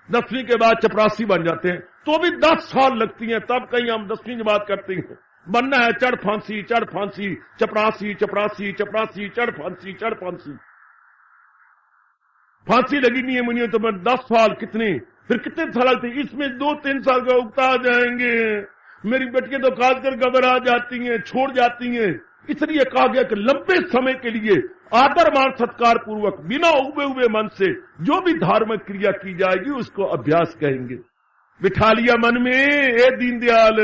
10वीं के बाद चपरासी बन जाते हैं, तो भी 10 साल लगती हैं, तब कहीं हम 10वीं की बात करते हैं, बनना है चढ़ फांसी, चपरासी, चढ़ फांसी, फांसी लगी नहीं है मुनियों तो मैं 10 साल, कितने, फिर कितने साल लगते, इसमें 2-3 साल का उगता आ जाएंगे, मेरी बेटियां तो खासकर घबरा जाती हैं, छोड़ जाती हैं, इसलिए कहा गया कि लंबे समय के लिए आदर मान सत्कार पूर्वक, बिना उबे हुए मन से जो भी धार्मिक क्रिया की जाएगी उसको अभ्यास कहेंगे। बिठा लिया मन में ए दीनदयाल,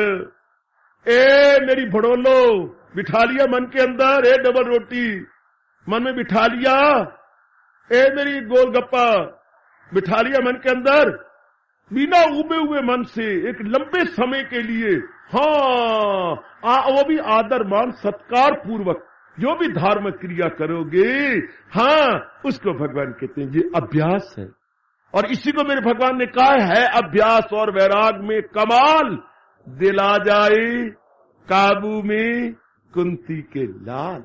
ए मेरी भड़ोलो, बिठा लिया मन के अंदर ए डबल रोटी, मन में बिठा लिया, ए मेरी गोलगप्पा, बिठा लिया मन के अंदर, बिना उबे हुए मन से एक लंबे समय के लिए, हाँ वो भी आदर मान सत्कार पूर्वक जो भी धार्मिक क्रिया करोगे, हाँ उसको भगवान कहते हैं ये अभ्यास है। और इसी को मेरे भगवान ने कहा है, अभ्यास और वैराग में कमाल, दिला जाए काबू में कुंती के लाल।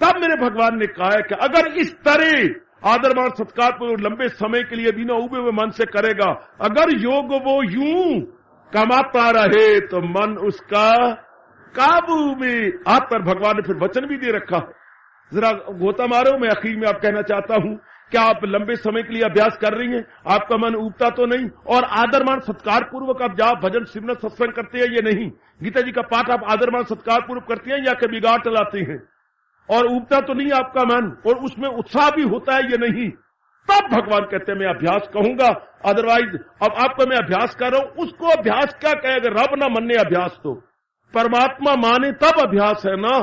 तब मेरे भगवान ने कहा है कि अगर इस तरह आदर मान सत्कार को लंबे समय के लिए बिना उबे हुए मन से करेगा, अगर योग वो यूं कमाता रहे तो मन उसका काबू में आता। भगवान ने फिर वचन भी दे रखा है, जरा गोता मारो। मैं आखिर में आप कहना चाहता हूं, क्या आप लंबे समय के लिए अभ्यास कर रही हैं? आपका मन उबता तो नहीं? और आदरमान सत्कार पूर्वक आप जाप भजन सिमरन सत्संग करते हैं या नहीं? गीता जी का पाठ आप आदरमान सत्कार पूर्वक करते हैं या कभी बिगाड़ चलाते हैं? और उबता तो नहीं आपका मन, और उसमें उत्साह भी होता है या नहीं? तब भगवान कहते हैं मैं अभ्यास कहूंगा। अदरवाइज अब आपको मैं अभ्यास कर रहा हूं, उसको अभ्यास क्या कहेगा? रब ना माने अभ्यास, तो परमात्मा माने तब अभ्यास है ना।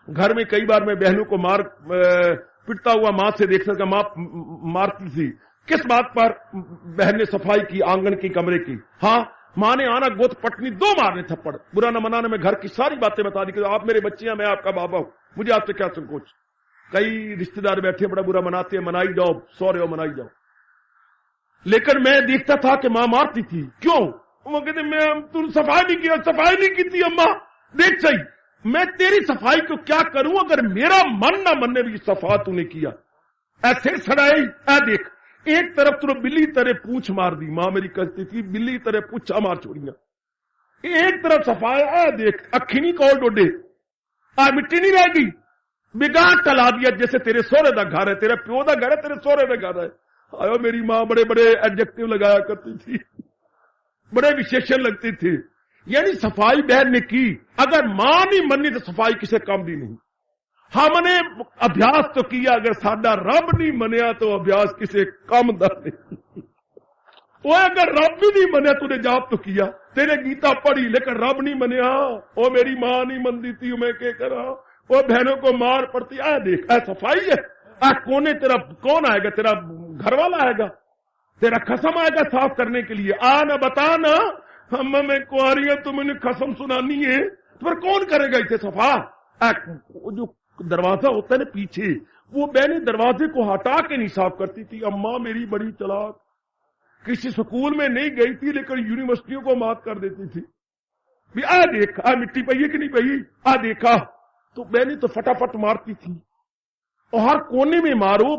घर में कई बार मैं बहनों को पिटता हुआ मां से देखता था, मां मारती थी। किस बात पर? बहन ने सफाई की आंगन की, कमरे की। हाँ, मां ने आना गोद पटनी, 2 मारने थप्पड़। बुरा न मनाने में घर की सारी बातें बता दी कि आप मेरे बच्चे हैं, मैं आपका बाबा हूं, मुझे आपसे क्या संकोच। कई रिश्तेदार बैठे बड़ा बुरा मनाते हैं, मनाई जाओ, सो रहे हो मनाई जाओ। लेकिन मैं देखता था कि मां मारती थी। क्यों? वो कहते मैं तूने सफाई नहीं किया। सफाई नहीं की थी अम्मा, देख सही, मैं तेरी सफाई को क्या करूं अगर मेरा मन ना मनने भी सफा तूने किया। ऐसे सड़ाई, ऐ देख, एक तरफ तूने बिल्ली तरह पूंछ मार दी, मां मेरी कहती थी बिल्ली तरह पूछा मार छोड़िया। एक तरफ सफाई, ऐ देख, अखी नहीं कौल डोडे, आ मिट्टी नहीं रह गई, बिगाड़ टला दिया। जैसे तेरे सोहरे का घर है, तेरे प्यो का घर है, तेरे सोहरे का घर है। आयो, मेरी मां बड़े बड़े एडजेक्टिव लगाया करती थी, बड़े विशेषण लगती थी। यानी सफाई बहन ने की, अगर मां नहीं मनी तो सफाई किसे काम दी नहीं। हमने अभ्यास तो किया, अगर साडा रब नहीं मनिया तो अभ्यास किसे काम दा नहीं। वो अगर रब भी नहीं मने, तूने जाप तो किया, तेरे गीता पढ़ी, लेकिन रब नहीं मनिया, वो मेरी मां नहीं मनती थी, मैं क्या करा, वो बहनों को मार पड़ती, आ देख आ सफाई है, आ कोने तेरा कौन आएगा, तेरा घर वाला आएगा, तेरा कसम आएगा साफ करने के लिए, आ न बता ना हम मैं कुआरी हूं, तुम्हें कसम सुनानी है, तो फिर कौन करेगा इसे सफा। वो जो दरवाजा होता है ना पीछे, वो बहने दरवाजे को हटा के नहीं साफ करती थी। अम्मा मेरी बड़ी चालाक, किसी स्कूल में नहीं गई थी लेकिन यूनिवर्सिटियों को मात कर देती थी। भी आ देख, आ मिट्टी पई है कि नहीं पई, आ देखा, तो बहने तो फटाफट मारती थी। और हर कोने में मारो,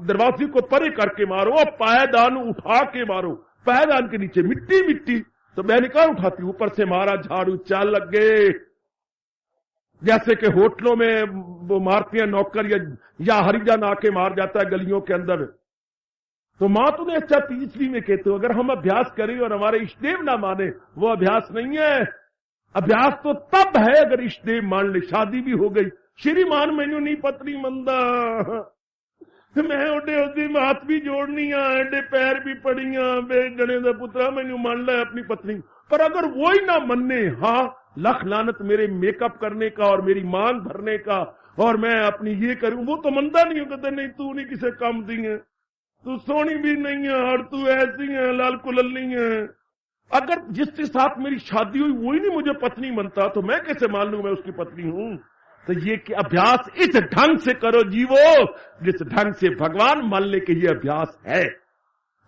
दरवाजे को परे करके मारो, और पायदान उठा के मारो, पायदान के नीचे मिट्टी मिट्टी, तो बहने कहां उठाती, ऊपर से मारा, झाड़ू चाल लग गए। जैसे कि होटलों में वो मारती है नौकर, या हरिजन आके मार जाता है गलियों के अंदर। तो मां तूने अच्छा तीसरी में कहते हो, अगर हम अभ्यास करें और हमारे इष्टदेव ना माने, वो अभ्यास नहीं है। अभ्यास तो तब है अगर इष्टदेव मान ले। शादी भी हो गई, श्रीमान मैनू नहीं पत्नी मंदा, मैं ओडे ओदी हाथ भी जोड़निया, एडे पैर भी पड़िया, बे गणे दा पुत्रा मैनू मान ले अपनी पत्नी। पर अगर वो ही ना मनने, हाँ लख लानत मेरे मेकअप करने का और मेरी मांग भरने का, और मैं अपनी ये करूं, वो तो मंदा नहीं हो, कहते नहीं तू नहीं किसे काम दी है, तू सोनी भी नहीं है, और तू ऐसी है लाल कुलल्ली है। अगर जिसके साथ मेरी शादी हुई वही नहीं मुझे पत्नी मनता, तो मैं कैसे मान लूं मैं उसकी पत्नी हूं। तो ये कि अभ्यास इस ढंग से करो जीवो, जिस ढंग से भगवान मान ले कि ये अभ्यास है।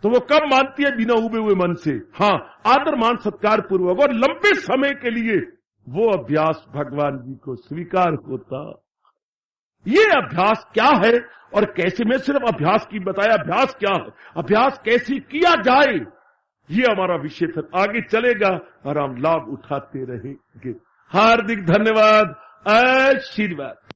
तो वो कब मानती है, बिना उबे हुए मन से, हाँ आदर मान सत्कार पूर्वक, और लंबे समय के लिए वो अभ्यास भगवान जी को स्वीकार होता। ये अभ्यास क्या है और कैसे, मैं सिर्फ अभ्यास की बताया, अभ्यास क्या है, अभ्यास कैसे किया जाए, ये हमारा विषय फिर आगे चलेगा और हम लाभ उठाते रहेंगे। हार्दिक धन्यवाद, आशीर्वाद।